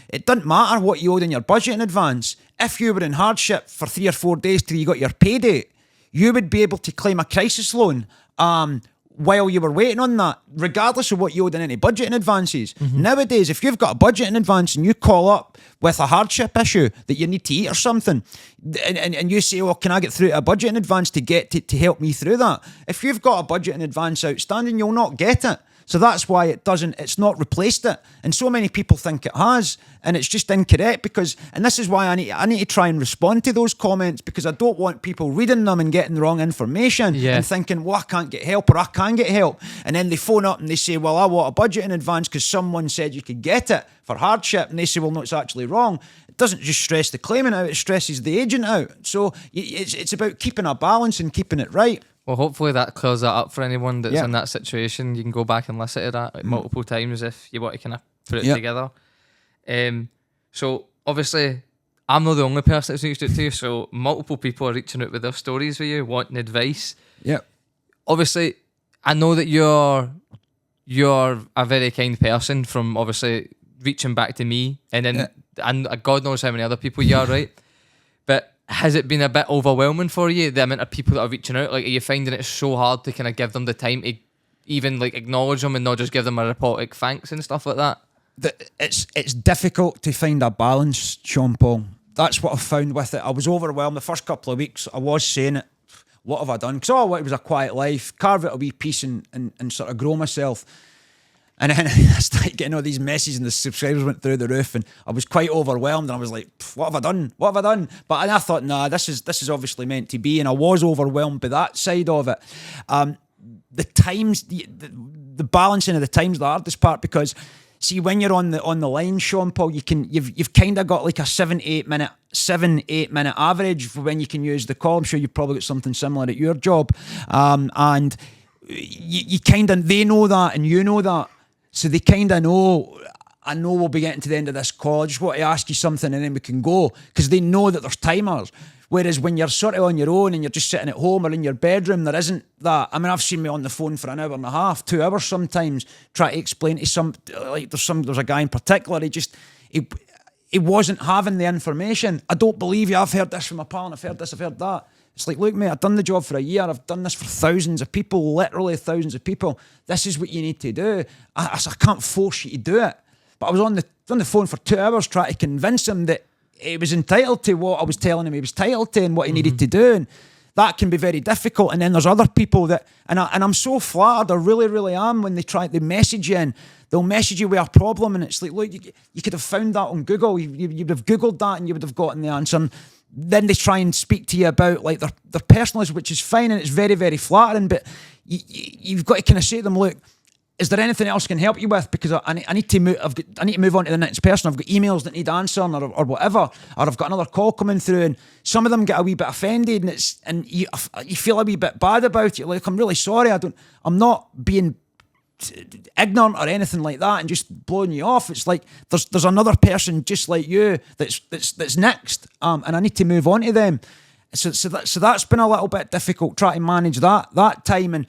it didn't matter what you owed in your budget in advance. If you were in hardship for 3 or 4 days till you got your pay date, you would be able to claim a crisis loan while you were waiting on that, regardless of what you owed in any budget in advances. Nowadays, if you've got a budget in advance and you call up with a hardship issue that you need to eat or something, and you say, well, can I get through to a budget in advance to help me through that? If you've got a budget in advance outstanding, you'll not get it. So that's why it's not replaced it. And so many people think it has, and it's just incorrect and this is why I need to try and respond to those comments, because I don't want people reading them and getting the wrong information and thinking, well, I can't get help or I can get help. And then they phone up and they say, well, I want a budget in advance because someone said you could get it for hardship. And they say, well, no, it's actually wrong. It doesn't just stress the claimant out, it stresses the agent out. So it's about keeping a balance and keeping it right. Well, hopefully that clears that up for anyone that's in that situation. You can go back and listen to that multiple times if you want to kind of put it together. So obviously, I'm not the only person that's reached out to you. So multiple people are reaching out with their stories with you, wanting advice. Yeah. Obviously, I know that you're a very kind person from obviously reaching back to me, and then and God knows how many other people you are, right? But has it been a bit overwhelming for you, the amount of people that are reaching out? Like, are you finding it so hard to kind of give them the time to even like acknowledge them and not just give them a report like thanks and stuff like that? It's difficult to find a balance, Sean Paul. That's what I found with it. I was overwhelmed the first couple of weeks. I was saying it. What have I done? Because it was a quiet life, carve out a wee piece and sort of grow myself. And then I started getting all these messages and the subscribers went through the roof, and I was quite overwhelmed, and I was like, what have I done? What have I done? But I thought, nah, this is obviously meant to be, and I was overwhelmed by that side of it. The times, the balancing of the times, the hardest part, because see, when you're on the line, Sean Paul, you've kind of got like a 7-8 minute average for when you can use the call. I'm sure you've probably got something similar at your job, and you kind of, they know that and you know that, so they kind of know. I know we'll be getting to the end of this call. I just want to ask you something and then we can go, because they know that there's timers. Whereas when you're sort of on your own and you're just sitting at home or in your bedroom, there isn't that. I mean, I've seen me on the phone for an hour and a half, 2 hours sometimes, trying to explain to some, like there's a guy in particular, he wasn't having the information. I don't believe you. I've heard this from a pal, and I've heard this, I've heard that. It's like, look, mate, I've done the job for a year. I've done this for thousands of people, literally thousands of people. This is what you need to do. I can't force you to do it. But I was on the phone for 2 hours trying to convince him that he was entitled to what I was telling him he was entitled to and what he needed to do. And that can be very difficult. And then there's other people that, and I'm so flattered, I really, really am, when they message you, and they'll message you with a problem, and it's like, look, you could have found that on Google. You'd have Googled that and you would have gotten the answer. And then they try and speak to you about like their personal, which is fine, and it's very, very flattering, but you've got to kind of say to them, look, is there anything else I can help you with? Because I need to move. I need to move on to the next person. I've got emails that need answering, or whatever, or I've got another call coming through. And some of them get a wee bit offended, and you feel a wee bit bad about it. Like, I'm really sorry. I'm not being ignorant or anything like that, and just blowing you off. It's like there's another person just like you that's next, and I need to move on to them. So that's been a little bit difficult trying to manage that time. And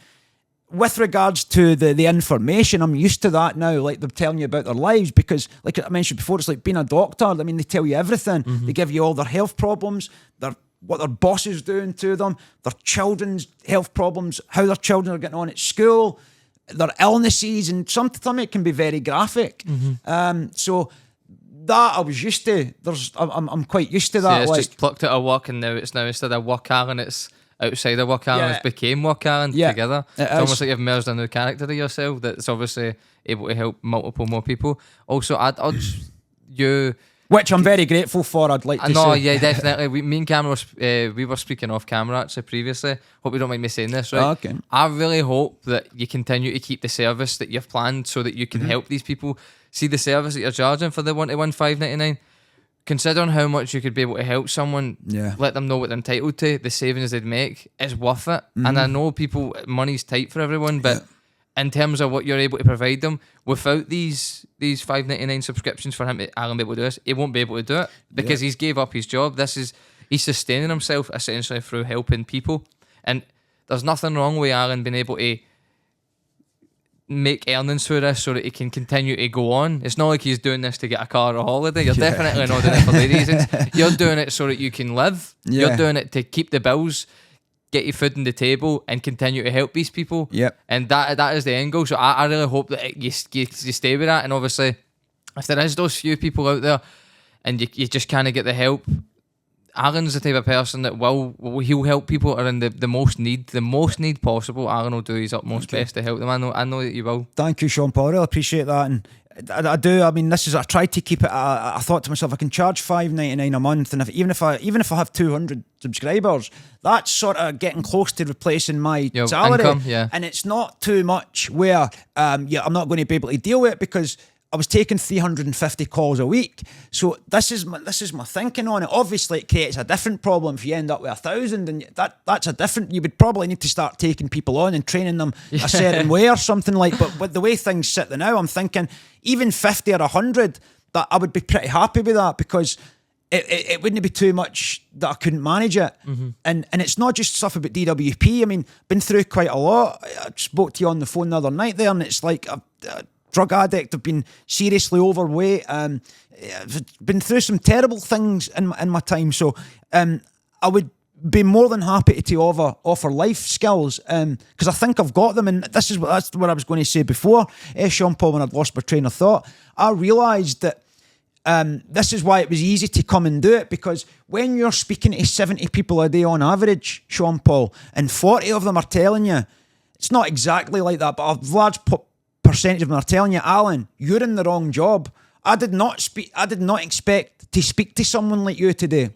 with regards to the information, I'm used to that now, like they're telling you about their lives, because like I mentioned before, it's like being a doctor. I mean, they tell you everything. Mm-hmm. They give you all their health problems, what their boss is doing to them, their children's health problems, how their children are getting on at school, their illnesses, and sometimes it can be very graphic. Mm-hmm. So that I was used to. I'm quite used to that. So it's just plucked out of work, and now instead of work Aaron, it's outside of work Aaron. It's became work Aaron together. It's almost like you've merged a new character to yourself that's obviously able to help multiple more people. Also, I'd urge you, which I'm very grateful for. I'd like to say. Yeah, definitely. Me and Cameron, we were speaking off camera actually previously. Hope you don't mind me saying this, right? Okay. I really hope that you continue to keep the service that you've planned, so that you can help these people. See the service that you're charging for the 1-to-1 $5.99. Considering how much you could be able to help someone, let them know what they're entitled to, the savings they'd make is worth it. Mm-hmm. And I know money's tight for everyone, but in terms of what you're able to provide them, without these $5.99 subscriptions for him to Aaron be able to do this, he won't be able to do it, because he's gave up his job. He's sustaining himself essentially through helping people. And there's nothing wrong with Aaron being able to make earnings through this so that he can continue to go on. It's not like he's doing this to get a car or a holiday. You're definitely not doing it for the reasons. You're doing it so that you can live. You're doing it to keep the bills, get your food on the table, and continue to help these people. And that is the end goal. So I really hope that you stay with that. And obviously, if there is those few people out there and you just kind of get the help, Aaron's the type of person that he'll help people that are in the most need possible. Aaron will do his utmost best to help them. I know that you will. Thank you, Sean Paul. I really appreciate that, and I do. I mean, I tried to keep it. I thought to myself, I can charge $5.99 a month, and even if I have 200 subscribers, that's sort of getting close to replacing my salary. Income, and it's not too much where I'm not going to be able to deal with it, because I was taking 350 calls a week. So this is my thinking on it. Obviously, it creates a different problem if you end up with 1,000, and that's a different. You would probably need to start taking people on and training them a certain way or something like. But with the way things sit now, I'm thinking even 50 or 100, that I would be pretty happy with that, because it wouldn't be too much that I couldn't manage it. Mm-hmm. And it's not just stuff about DWP. I mean, been through quite a lot. I spoke to you on the phone the other night there, and it's like a drug addict. I've been seriously overweight. I've been through some terrible things in my time. So I would be more than happy to offer life skills, because I think I've got them. And that's what I was going to say before, Sean Paul, when I'd lost my train of thought. I realised that this is why it was easy to come and do it, because when you're speaking to 70 people a day on average, Sean Paul, and 40 of them are telling you, it's not exactly like that, but a large percentage of them are telling you, Alan, you're in the wrong job. I did not expect to speak to someone like you today.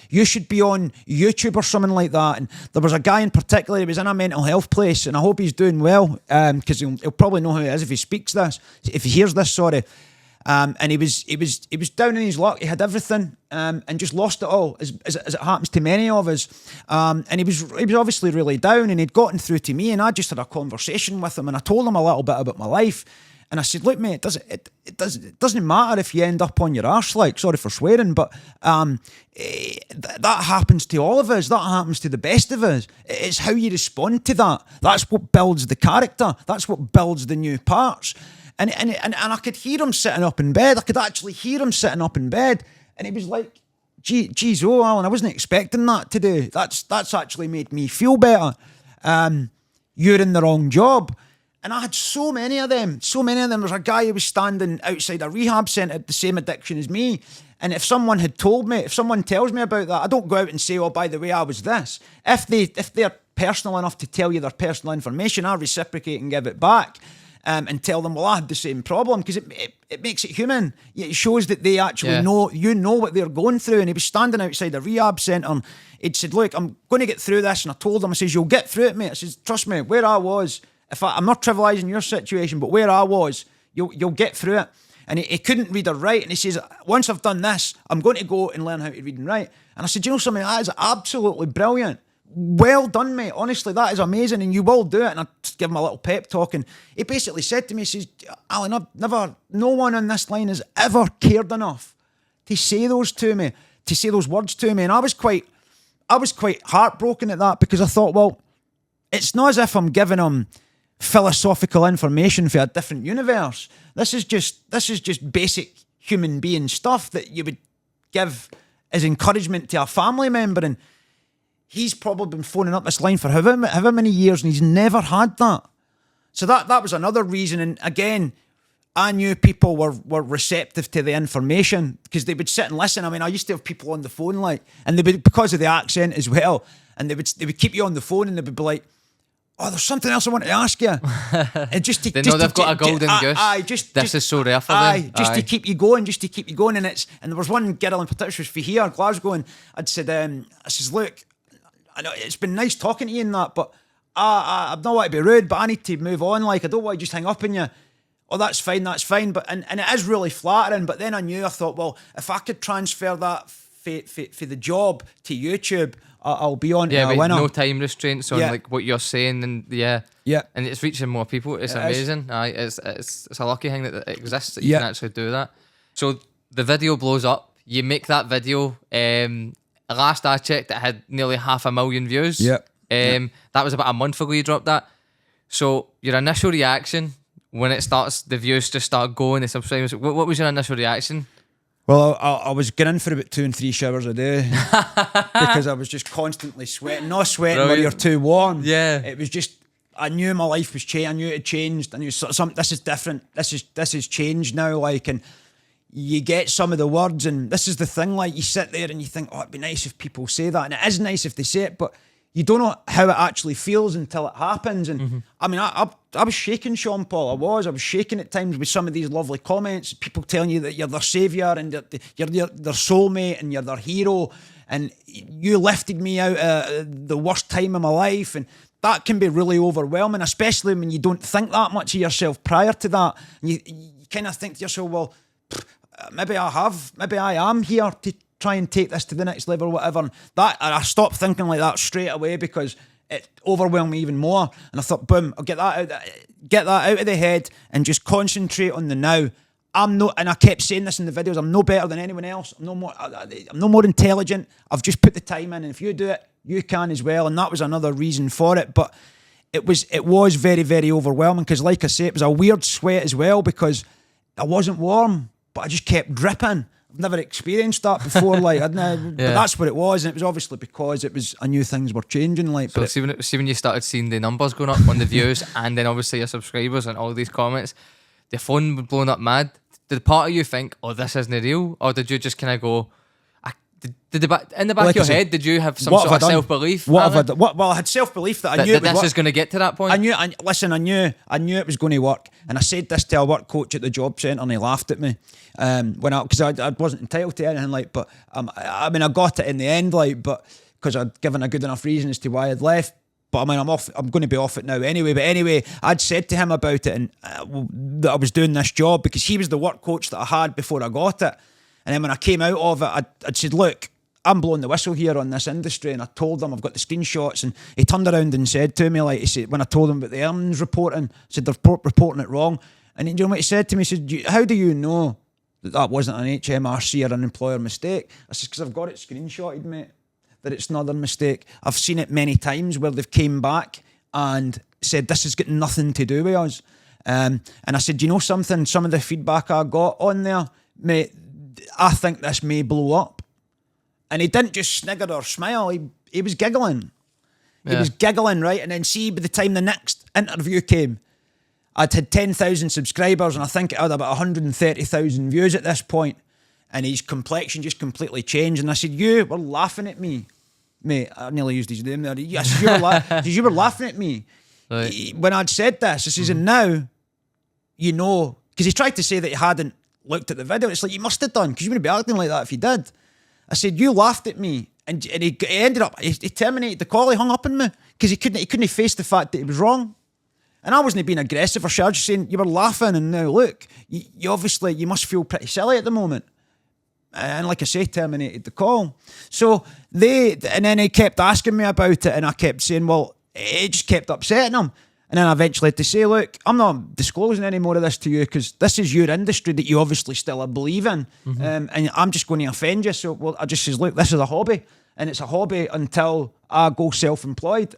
You should be on YouTube or something like that. And there was a guy in particular, he was in a mental health place, and I hope he's doing well, because he'll probably know who it is if he hears this, sorry. And he was down in his luck. He had everything, and just lost it all, as it happens to many of us. And he was obviously really down, and he'd gotten through to me, and I just had a conversation with him, and I told him a little bit about my life. And I said, look, mate, it doesn't matter if you end up on your arse, like, sorry for swearing, but that happens to all of us. That happens to the best of us. It's how you respond to that. That's what builds the character. That's what builds the new parts. And I could hear him sitting up in bed. I could actually hear him sitting up in bed. And he was like, geez, Alan, I wasn't expecting that today. That's actually made me feel better. You're in the wrong job. And I had so many of them. There was a guy who was standing outside a rehab centre, the same addiction as me. And if someone tells me about that, I don't go out and say, oh, by the way, I was this. If they're personal enough to tell you their personal information, I reciprocate and give it back. And tell them, well, I had the same problem, because it makes it human. It shows that they actually know what they're going through. And he was standing outside a rehab centre, and he'd said, look, I'm going to get through this. And I told him, I says, you'll get through it, mate. I says, trust me, where I was, I'm not trivialising your situation, but where I was, you'll get through it. And he couldn't read or write. And he says, once I've done this, I'm going to go and learn how to read and write. And I said, you know something, that is absolutely brilliant. Well done, mate. Honestly, that is amazing, and you will do it. And I just give him a little pep talk, and he basically said to me, he says, Alan, no one on this line has ever cared enough to say those words to me. And I was quite heartbroken at that, because I thought, well, it's not as if I'm giving him philosophical information for a different universe. This is just basic human being stuff that you would give as encouragement to a family member. And he's probably been phoning up this line for however many years, and he's never had that. So that was another reason. And again, I knew people were receptive to the information, because they would sit and listen. I mean, I used to have people on the phone, like, and they would, because of the accent as well, and they would keep you on the phone, and they would be like, oh, there's something else I want to ask you. And just to, they know they've got a golden goose. This is so rare for them. To keep you going, and there was one girl in particular, was for here, Glasgow, and I says, look, I know it's been nice talking to you and that, but I don't want to be rude, but I need to move on. Like, I don't want to just hang up on you. Oh, that's fine. But and it is really flattering. But then I thought, well, if I could transfer that for the job to YouTube, I'll be on. Yeah, a winner. No time restraints on like what you're saying, and and it's reaching more people. It's amazing. It's a lucky thing that it exists, that you can actually do that. So the video blows up. You make that video. Last I checked, it had nearly 500,000 views. That was about a month ago you dropped that. So your initial reaction when it starts, the views just start going, the subscribers, what was your initial reaction? Well, I was getting in for about 2 and 3 showers a day because I was just constantly sweating. Not sweating where you're too warm. Yeah. It was just, I knew my life was changed. I knew it had changed. I knew this is different. This is changed now. Like, and you get some of the words, and this is the thing. Like, you sit there and you think, oh, it'd be nice if people say that, and it is nice if they say it, but you don't know how it actually feels until it happens. And I mean, I was shaking, Sean Paul. I was shaking at times with some of these lovely comments. People telling you that you're their saviour and you're their soulmate and you're their hero, and you lifted me out of the worst time of my life. And that can be really overwhelming, especially when you don't think that much of yourself prior to that. And you kind of think to yourself, well, maybe I am here to try and take this to the next level or whatever. And I stopped thinking like that straight away, because it overwhelmed me even more. And I thought, boom, I'll get that out of the head and just concentrate on the now. And I kept saying this in the videos, I'm no better than anyone else. I'm no more intelligent. I've just put the time in, and if you do it, you can as well. And that was another reason for it. But it was very, very overwhelming, because like I say, it was a weird sweat as well, because I wasn't warm, but I just kept dripping. I've never experienced that before, but that's what it was, and it was obviously because I knew things were changing. Like, so see when you started seeing the numbers going up on the views, and then obviously your subscribers and all these comments, the phone was blowing up mad. Did part of you think, oh, this isn't real, or did you just kind of go, in the back of your head, did you have some sort of self-belief? Well, I had self-belief that I knew that this was going to get to that point. I knew it was going to work, and I said this to a work coach at the job centre, and he laughed at me because I wasn't entitled to anything but I mean I got it in the end but because I'd given a good enough reason as to why I'd left. But I mean, I'm going to be off it now anyway. But anyway, I'd said to him about it and that I was doing this job because he was the work coach that I had before I got it. And then when I came out of it, I'd said, look, I'm blowing the whistle here on this industry. And I told him I've got the screenshots. And he turned around and said to me, like he said, when I told him about the earnings reporting, I said, they're reporting it wrong. And you know what he said to me? He said, how do you know that wasn't an HMRC or an employer mistake? I said, because I've got it screenshotted, mate. That it's not a mistake. I've seen it many times where they've came back and said this has got nothing to do with us. And I said, you know something? Some of the feedback I got on there, mate, I think this may blow up. And he didn't just snigger or smile. He was giggling. Yeah. He was giggling, right? And then see, by the time the next interview came, I'd had 10,000 subscribers and I think it had about 130,000 views at this point. And his complexion just completely changed. And I said, you were laughing at me. Mate, I nearly used his name there. Yes, you were laughing at me. Right. When I'd said this, I says, and now, you know, because he tried to say that he hadn't looked at the video. It's like, you must have done, because you wouldn't be acting like that if you did. I said, you laughed at me. And he ended up, he terminated the call, he hung up on me, because he couldn't face the fact that he was wrong. And I wasn't being aggressive or shy, I was just saying, you were laughing, and now look, you obviously, you must feel pretty silly at the moment. And like I say, terminated the call. So and then he kept asking me about it, and I kept saying, well, it just kept upsetting him. And then I eventually had to say, look, I'm not disclosing any more of this to you because this is your industry that you obviously still believe in. Mm-hmm. And I'm just going to offend you. So I just says, look, this is a hobby. And it's a hobby until I go self-employed,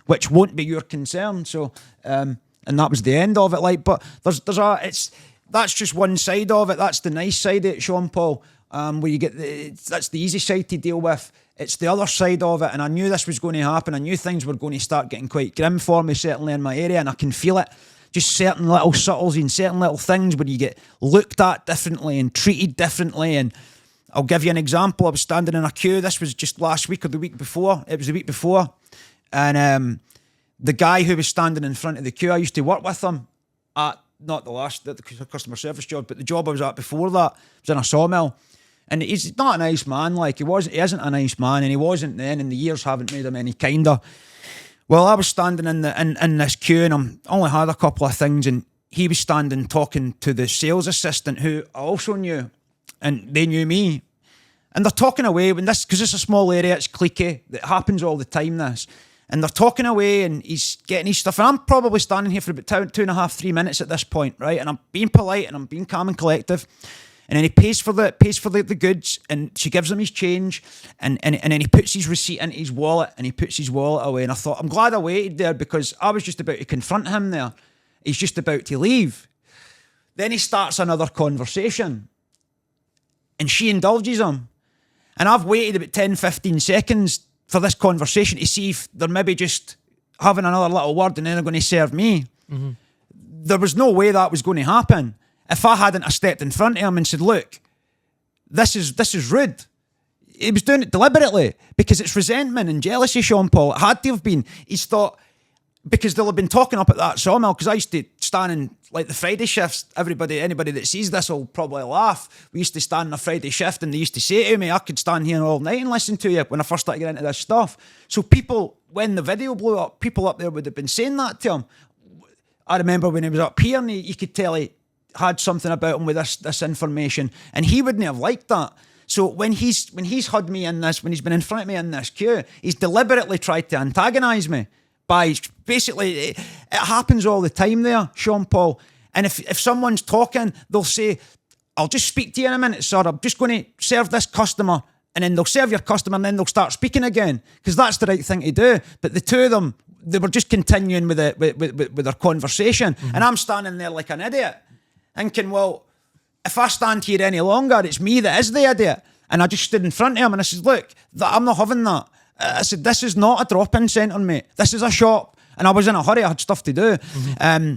which won't be your concern. So, and that was the end of it. Like, but that's just one side of it. That's the nice side of it, Sean Paul. Where you get that's the easy side to deal with. It's the other side of it, and I knew this was going to happen. I knew things were going to start getting quite grim for me, certainly in my area, and I can feel it. Just certain little subtleties and certain little things where you get looked at differently and treated differently. And I'll give you an example. I was standing in a queue. This was just last week or the week before. It was the week before, and the guy who was standing in front of the queue, I used to work with him at not the customer service job, but the job I was at before that was in a sawmill. And he's not a nice man, like he isn't a nice man, and he wasn't then, and the years haven't made him any kinder. Well, I was standing in this queue, and I only had a couple of things, and he was standing talking to the sales assistant, who I also knew, and they knew me. And they're talking away, because it's a small area, it's cliquey, it happens all the time, this. And they're talking away, and he's getting his stuff, and I'm probably standing here for about 2.5, 3 minutes at this point, right? And I'm being polite, and I'm being calm and collective. And then he pays for the goods, and she gives him his change, and then he puts his receipt into his wallet, and he puts his wallet away. And I thought, I'm glad I waited there, because I was just about to confront him there. He's just about to leave. Then he starts another conversation, and she indulges him. And I've waited about 10, 15 seconds for this conversation to see if they're maybe just having another little word, and then they're going to serve me. Mm-hmm. There was no way that was going to happen. If I hadn't stepped in front of him and said, look, this is rude. He was doing it deliberately because it's resentment and jealousy, Sean Paul. It had to have been. He's thought, because they'll have been talking up at that sawmill, because I used to stand in like the Friday shifts. Anybody that sees this will probably laugh. We used to stand in a Friday shift, and they used to say to me, I could stand here all night and listen to you when I first started getting into this stuff. So people, when the video blew up, people up there would have been saying that to him. I remember when he was up here, and you could tell he had something about him with this information, and he wouldn't have liked that. So when he's had me in this, when he's been in front of me in this queue, he's deliberately tried to antagonise me by basically, it happens all the time there, Sean Paul. And if someone's talking, they'll say, I'll just speak to you in a minute, sir. I'm just going to serve this customer. And then they'll serve your customer, and then they'll start speaking again, because that's the right thing to do. But the two of them, they were just continuing with their conversation. Mm-hmm. And I'm standing there like an idiot, thinking, well, if I stand here any longer, it's me that is the idiot. And I just stood in front of him and I said, look, I'm not having that. I said, this is not a drop-in centre, mate. This is a shop. And I was in a hurry. I had stuff to do. Mm-hmm.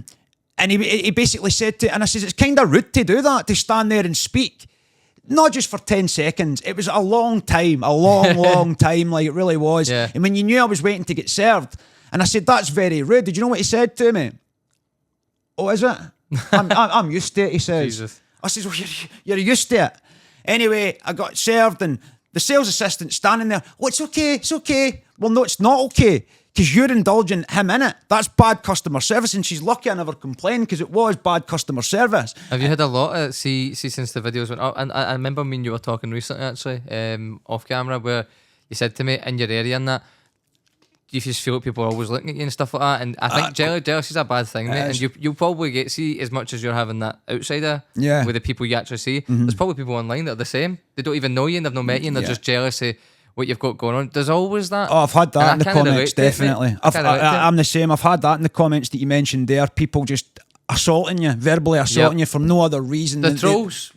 And he basically said and I said, it's kind of rude to do that, to stand there and speak not just for 10 seconds. It was a long time, long time, like it really was. Yeah. And when you knew I was waiting to get served, and I said, that's very rude. Did you know what he said to me? Oh, is it? I'm used to it, he says. Jesus. I says, well, you're used to it. Anyway, I got served and the sales assistant standing there. Oh, it's okay. Well, no, it's not okay because you're indulging him in it. That's bad customer service, and she's lucky I never complained because it was bad customer service. Have you had a lot of, see since the videos went up? And I remember me and you were talking recently, actually, off camera, where you said to me, in your area and that, you just feel like people are always looking at you and stuff like that. And I think jealousy is a bad thing, mate. And you probably see as much as you're having that outsider with the people you actually see. There's probably people online that are the same. They don't even know you and they've not met you and they're just jealous of what you've got going on. There's always that. Oh, I've had that in the comments, definitely. I'm the same. I've had that in the comments that you mentioned there. People just assaulting you, verbally assaulting you for no other reason. The trolls.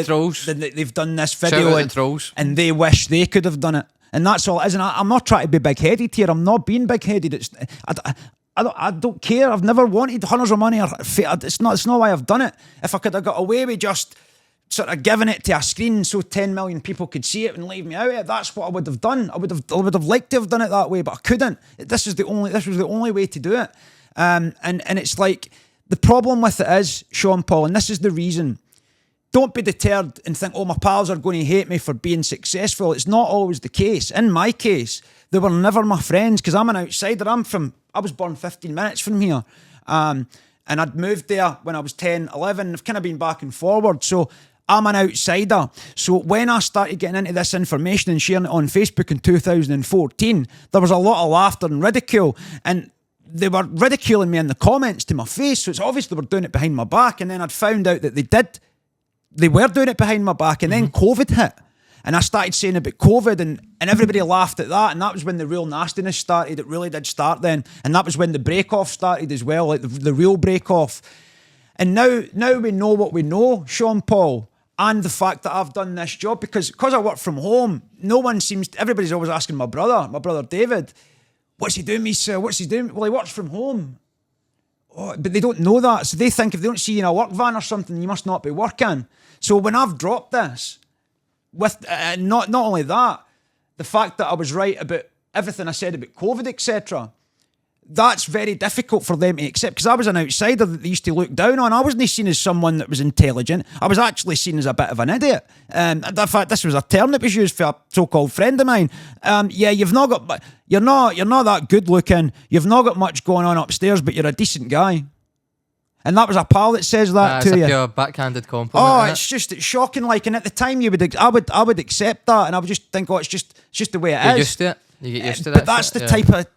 Trolls. They've done this video and they wish they could have done it. And that's all it is. And I'm not trying to be big-headed here. I'm not being big-headed. I don't care. I've never wanted hundreds of money. It's not why I've done it. If I could have got away with just sort of giving it to a screen so 10 million people could see it and leave me out of it, that's what I would have done. I would have liked to have done it that way, but I couldn't. This was the only way to do it. And it's like, the problem with it is, Sean Paul, and this is the reason. Don't be deterred and think, oh, my pals are going to hate me for being successful. It's not always the case. In my case, they were never my friends because I'm an outsider. I was born 15 minutes from here. And I'd moved there when I was 10, 11. I've kind of been back and forward. So I'm an outsider. So when I started getting into this information and sharing it on Facebook in 2014, there was a lot of laughter and ridicule. And they were ridiculing me in the comments to my face. So it's obvious they were doing it behind my back. And then I'd found out that they were doing it behind my back, and then COVID hit. And I started saying about COVID, and everybody laughed at that, and that was when the real nastiness started. It really did start then. And that was when the break-off started as well, like the real break-off. And now we know what we know, Sean Paul, and the fact that I've done this job, because I work from home, everybody's always asking my brother David, what's he doing, Misa? What's he doing? Well, he works from home. Oh, but they don't know that. So they think if they don't see you in a work van or something, you must not be working. So when I've dropped this, with not only that, the fact that I was right about everything I said about COVID, etc., that's very difficult for them to accept, because I was an outsider that they used to look down on. I wasn't seen as someone that was intelligent. I was actually seen as a bit of an idiot. In fact, this was a term that was used for a so-called friend of mine. You're not that good looking. You've not got much going on upstairs, but you're a decent guy. And that was a pal that says that to you. It's a pure backhanded compliment. Oh, it's shocking. Like, and at the time, I would accept that, and I would just think, oh, it's just the way it is. You're used to it. You get used to that. But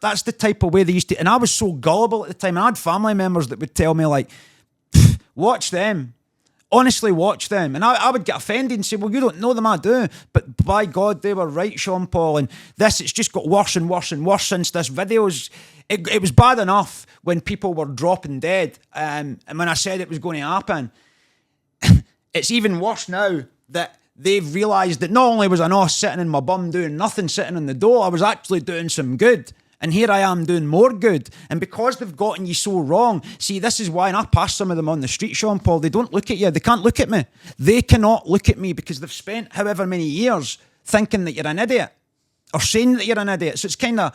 that's the type of way they used to. And I was so gullible at the time. And I had family members that would tell me, like, watch them. Honestly, watch them. And I would get offended and say, well, you don't know them, I do. But by God, they were right, Sean Paul. And it's just got worse and worse and worse since this video. It was bad enough when people were dropping dead. And when I said it was going to happen, it's even worse now that they've realised that not only was I not sitting in my bum doing nothing, sitting in the door, I was actually doing some good. And here I am doing more good. And because they've gotten you so wrong, see, this is why, and I pass some of them on the street, Sean Paul, they don't look at you. They can't look at me. They cannot look at me because they've spent however many years thinking that you're an idiot or saying that you're an idiot. So it's kind of,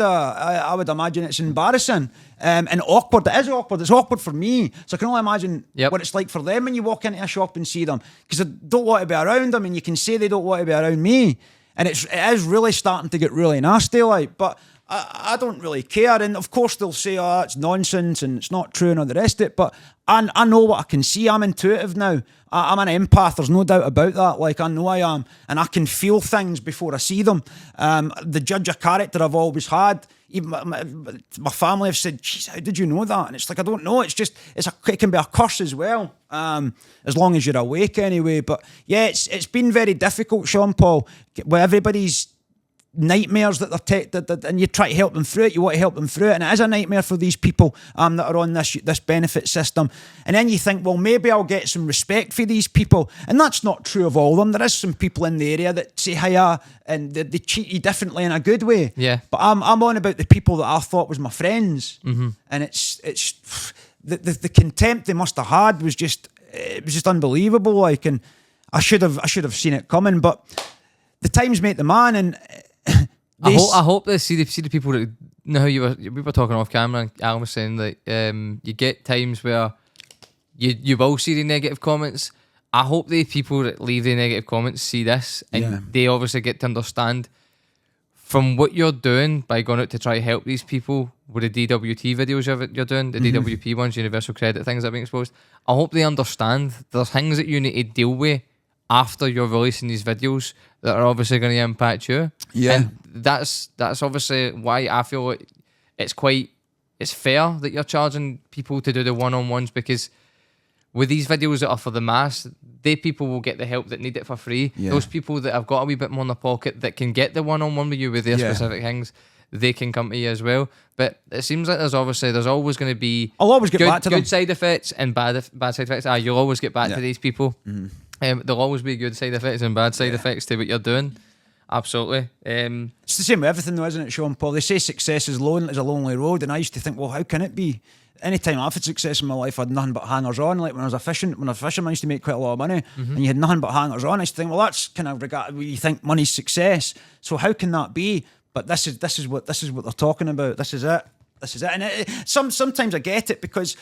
I would imagine it's embarrassing and awkward. It is awkward. It's awkward for me. So I can only imagine what it's like for them when you walk into a shop and see them, because I don't want to be around them, and you can say they don't want to be around me. And it is really starting to get really nasty, like, but I don't really care. And of course they'll say, oh, it's nonsense and it's not true and all the rest of it. But I know what I can see. I'm intuitive now. I'm an empath. There's no doubt about that. Like, I know I am. And I can feel things before I see them. The judge of character I've always had. Even my family have said, geez, how did you know that? And it's like, I don't know. It's just, it can be a curse as well. As long as you're awake anyway. But yeah, it's been very difficult, Sean Paul, where everybody's nightmares that they're and you try to help them through it. You want to help them through it, and it is a nightmare for these people that are on this benefit system. And then you think, well, maybe I'll get some respect for these people, and that's not true of all of them. There is some people in the area that say hiya and they treat you differently in a good way. Yeah. But I'm on about the people that I thought was my friends, and it's the contempt they must have had was just unbelievable. Like, and I should have seen it coming, but the times make the man, and I hope they see the people that know how we were talking off camera, and Alan was saying that you get times where you will see the negative comments. I hope the people that leave the negative comments see this, and they obviously get to understand from what you're doing by going out to try to help these people with the DWT videos you're doing, the DWP ones, universal credit things that are being exposed. I hope they understand there's things that you need to deal with after you're releasing these videos that are obviously going to impact you. Yeah. And that's obviously why I feel like it's fair that you're charging people to do the one-on-ones, because with these videos that are for the mass, they people will get the help that need it for free. Yeah. Those people that have got a wee bit more in their pocket that can get the one-on-one with you with their specific things, they can come to you as well. But it seems like there's always going to be I'll always get back to them. Good side effects and bad side effects. You'll always get back to these people. There'll always be good side effects and bad side effects to what you're doing. Absolutely. It's the same with everything though, isn't it, Sean Paul? They say success is a lonely road, and I used to think, well, how can it be? Anytime I've had success in my life, I had nothing but hangers on. Like when I was a fisherman, I used to make quite a lot of money, and you had nothing but hangers on. I used to think, well, that's kind of you think money's success. So how can that be? But this is what they're talking about. This is it. And sometimes I get it, because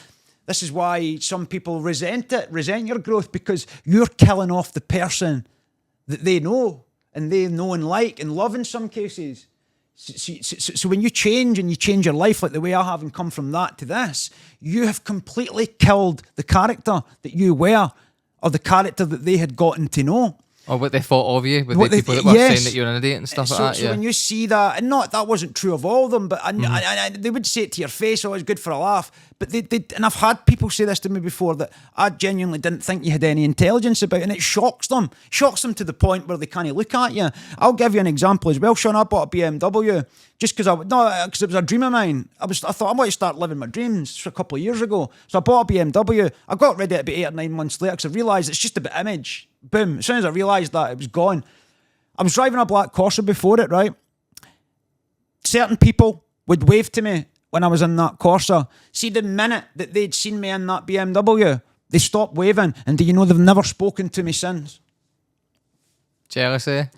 this is why some people resent your growth, because you're killing off the person that they know and like and love in some cases. So when you change and you change your life like the way I have and come from that to this, you have completely killed the character that you were, or the character that they had gotten to know. Or what they thought of you, with the people that were saying that you're an idiot and stuff like that. So when you see that, and that wasn't true of all of them, but they would say it to your face, oh, it's good for a laugh. But and I've had people say this to me before, that I genuinely didn't think you had any intelligence about, and it shocks them to the point where they can't look at you. I'll give you an example as well, Sean. I bought a BMW just because it was a dream of mine. I thought I want to start living my dreams a couple of years ago. So I bought a BMW. I got rid of it about 8 or 9 months later because I realised it's just about image. Boom. As soon as I realised that, it was gone. I was driving a black Corsa before it, right? Certain people would wave to me when I was in that Corsa. See, the minute that they'd seen me in that BMW, they stopped waving. And do you know they've never spoken to me since? Jealousy.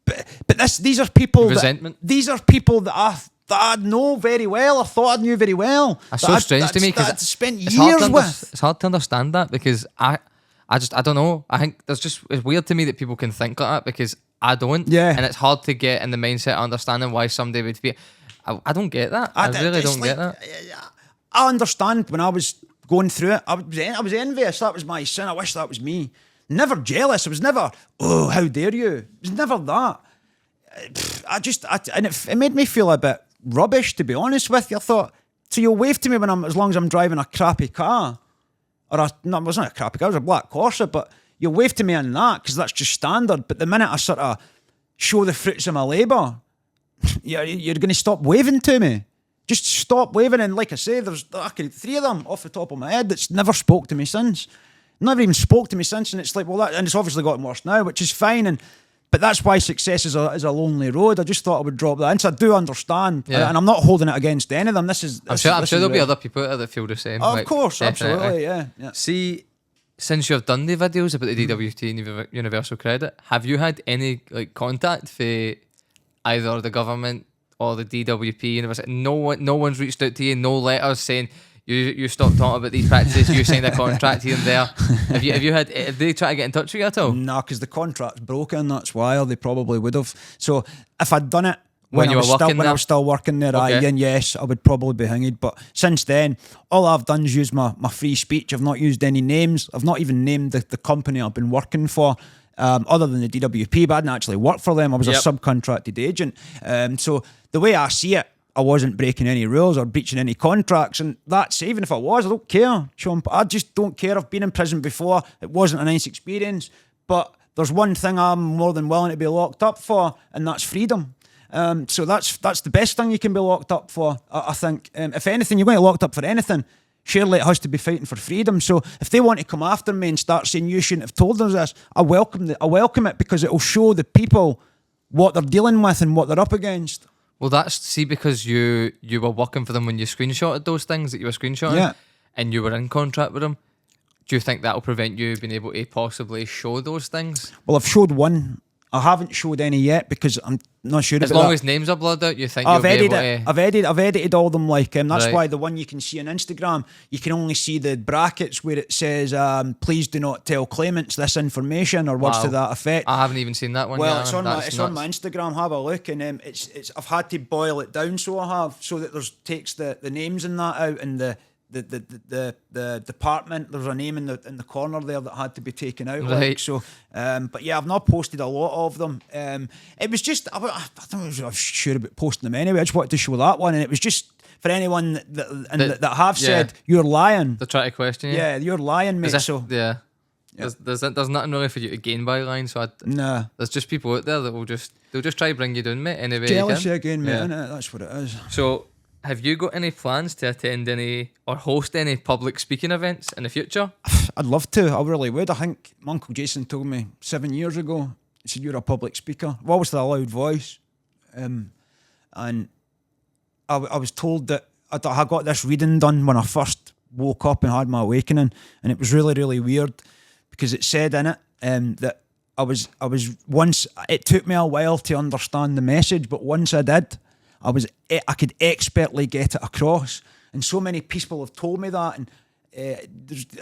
But these are people. Resentment. These are people that I know very well. I thought I knew very well. That's so strange to me, because I'd spent years with. It's hard to understand that, because I don't know. I think it's weird to me that people can think like that, because I don't. Yeah. And it's hard to get in the mindset of understanding why somebody would be. I don't get that. I really don't get that. I understand when I was going through it. I was envious. That was my sin. I wish that was me. Never jealous. I was never, oh, how dare you? It was never that. And it made me feel a bit rubbish, to be honest with you. I thought, so you'll wave to me as long as I'm driving a crappy car. No, it wasn't a crappy car, it was a black Corsa, but you'll wave to me in that because that's just standard. But the minute I sort of show the fruits of my labour, you're going to stop waving to me. Just stop waving. And like I say, there's 3 of them off the top of my head that's never spoke to me since. Never even spoke to me since. And it's like, well, and it's obviously gotten worse now, which is fine. But that's why success is a lonely road. I just thought I would drop that in. So I do understand. Yeah. And I'm not holding it against any of them. I'm sure there'll be other people out there that feel the same. Of course, definitely. Absolutely, yeah. See, since you've done the videos about the DWT and universal credit, have you had any contact for either the government or the DWP university? No one's reached out to you. No letters saying you stop talking about these practices. You signed a contract here and there. Have they tried to get in touch with you at all? No, because the contract's broken. That's why, or they probably would have. So if I'd done it when I was still working there, then yes, I would probably be hanged. But since then, all I've done is use my free speech. I've not used any names. I've not even named the company I've been working for. Other than the DWP, but I didn't actually work for them. I was a subcontracted agent. So the way I see it, I wasn't breaking any rules or breaching any contracts, and that's, even if I was, I don't care, Sean. I just don't care. I've been in prison before. It wasn't a nice experience, but there's one thing I'm more than willing to be locked up for, and that's freedom. So that's the best thing you can be locked up for, I think. If anything, you're going to get locked up for anything, surely it has to be fighting for freedom. So if they want to come after me and start saying you shouldn't have told us this, I welcome it, because it will show the people what they're dealing with and what they're up against. Well, because you were working for them when you screenshotted those things that you were screenshotting, and you were in contract with them. do you think that'll prevent you being able to possibly show those things? Well, I've showed one. I haven't showed any yet because I'm not sure. As long as names are blurred out, you think I've you'll be edited able to... it. I've edited all them. Like that's Right. why the one you can see on Instagram, you can only see the brackets where it says, "Please do not tell claimants this information" or words to that effect. I haven't even seen that one. Well, yet, it's on my Instagram. Have a look, and it's I've had to boil it down, so I have, so that takes the names and that out, and the department. There's a name in the corner there that had to be taken out. Right. Like, so, but yeah, I've not posted a lot of them. It was just I was sure about posting them anyway. I just wanted to show that one, and it was just for anyone that have said you're lying. They're trying to question you. Yeah, you're lying, mate. So yeah. There's nothing really for you to gain by lying. So nah. There's just people out there that they'll just try to bring you down, mate. Anyway, Jealousy again, mate. Innit? That's what it is. So, have you got any plans to attend any or host any public speaking events in the future? I'd love to. I really would. I think my Uncle Jason told me 7 years ago. He said, "You're a public speaker." I've always had a loud voice, and I was told that I got this reading done when I first woke up and had my awakening, and it was really, really weird because it said in it that I was once. It took me a while to understand the message, but once I did, I could expertly get it across. And so many people have told me that, and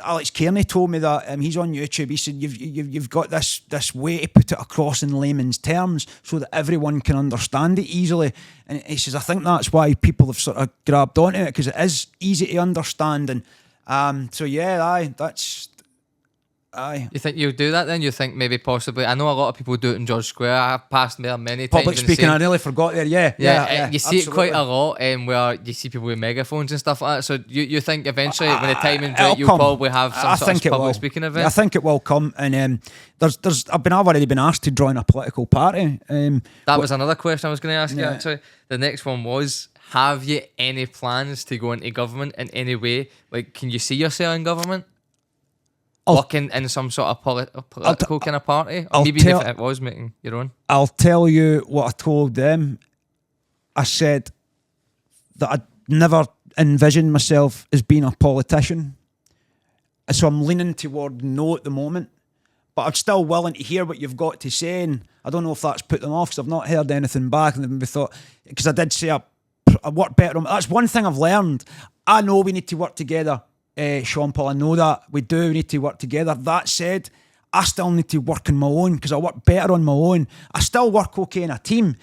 Alex Kearney told me that. He's on YouTube. He said you've got this way to put it across in layman's terms so that everyone can understand it easily. And he says I think that's why people have sort of grabbed onto it, because it is easy to understand. And so yeah, that's. Aye. You think you'll do that then? You think maybe possibly? I know a lot of people do it in George Square. I've passed there many times. Public speaking, I nearly forgot there. Yeah. You see it quite a lot, where you see people with megaphones and stuff like that. So you think eventually, when the timing's right, you'll probably have some sort of public speaking event? I think it will come, and I've already been asked to join a political party. That was another question I was going to ask you. Actually, the next one was: have you any plans to go into government in any way? Like, can you see yourself in government? Working in some sort of political kind of party, or maybe if it was making your own. I'll tell you what I told them. I said that I'd never envisioned myself as being a politician, so I'm leaning toward no at the moment. But I'm still willing to hear what you've got to say, and I don't know if that's put them off because I've not heard anything back, and they've maybe thought, because I did say I work better. That's one thing I've learned. I know we need to work together. Sean Paul, I know that we need to work together. That said, I still need to work on my own because I work better on my own. I still work okay in a team,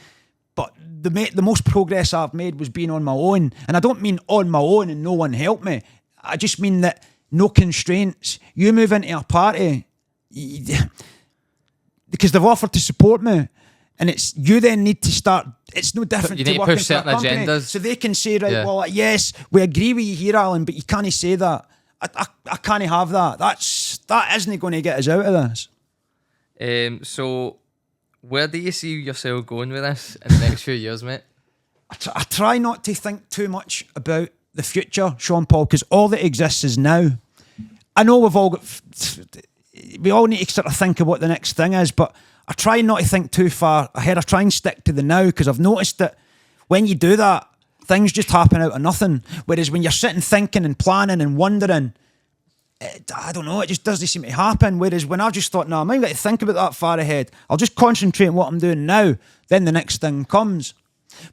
but the most progress I've made was being on my own. And I don't mean on my own and no one helped me. I just mean that no constraints. You move into a party because they've offered to support me, and you then need to start. It's no different to working for a company. Agendas. So they can say, right, well, yes, we agree with you here, Alan, but you can't say that. I can't have that. That isn't going to get us out of this. So where do you see yourself going with this in the next few years, mate? I try not to think too much about the future, Sean Paul, because all that exists is now. I know we all need to sort of think of what the next thing is, but I try not to think too far ahead. I try and stick to the now, because I've noticed that when you do that, things just happen out of nothing. Whereas when you're sitting thinking and planning and wondering, I don't know, it just doesn't seem to happen. Whereas when I've just thought, no, I'm not going to think about that far ahead. I'll just concentrate on what I'm doing now. Then the next thing comes.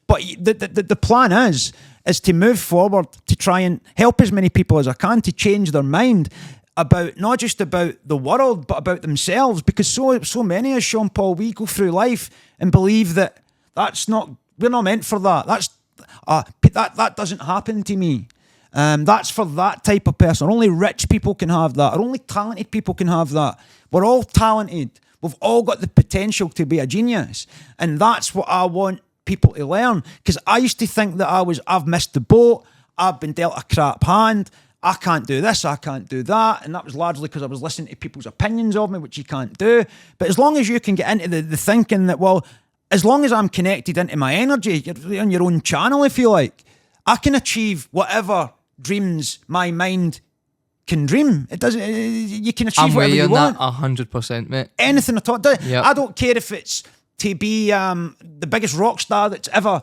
But the plan is to move forward, to try and help as many people as I can to change their mind about not just about the world, but about themselves. Because so many of us, Sean Paul, we go through life and believe that we're not meant for that. That doesn't happen to me. That's for that type of person. Only rich people can have that, or only talented people can have that. We're all talented. We've all got the potential to be a genius, and that's what I want people to learn. Because I used to think that I've missed the boat. I've been dealt a crap hand. I can't do this, I can't do that. And that was largely because I was listening to people's opinions of me, which you can't do. But as long as you can get into the thinking that, well, as long as I'm connected into my energy, you're on your own channel, if you like, I can achieve whatever dreams my mind can dream. It doesn't. You can achieve whatever you want. I'm 100%, mate. Anything at all. Yep. I don't care if it's to be the biggest rock star that's ever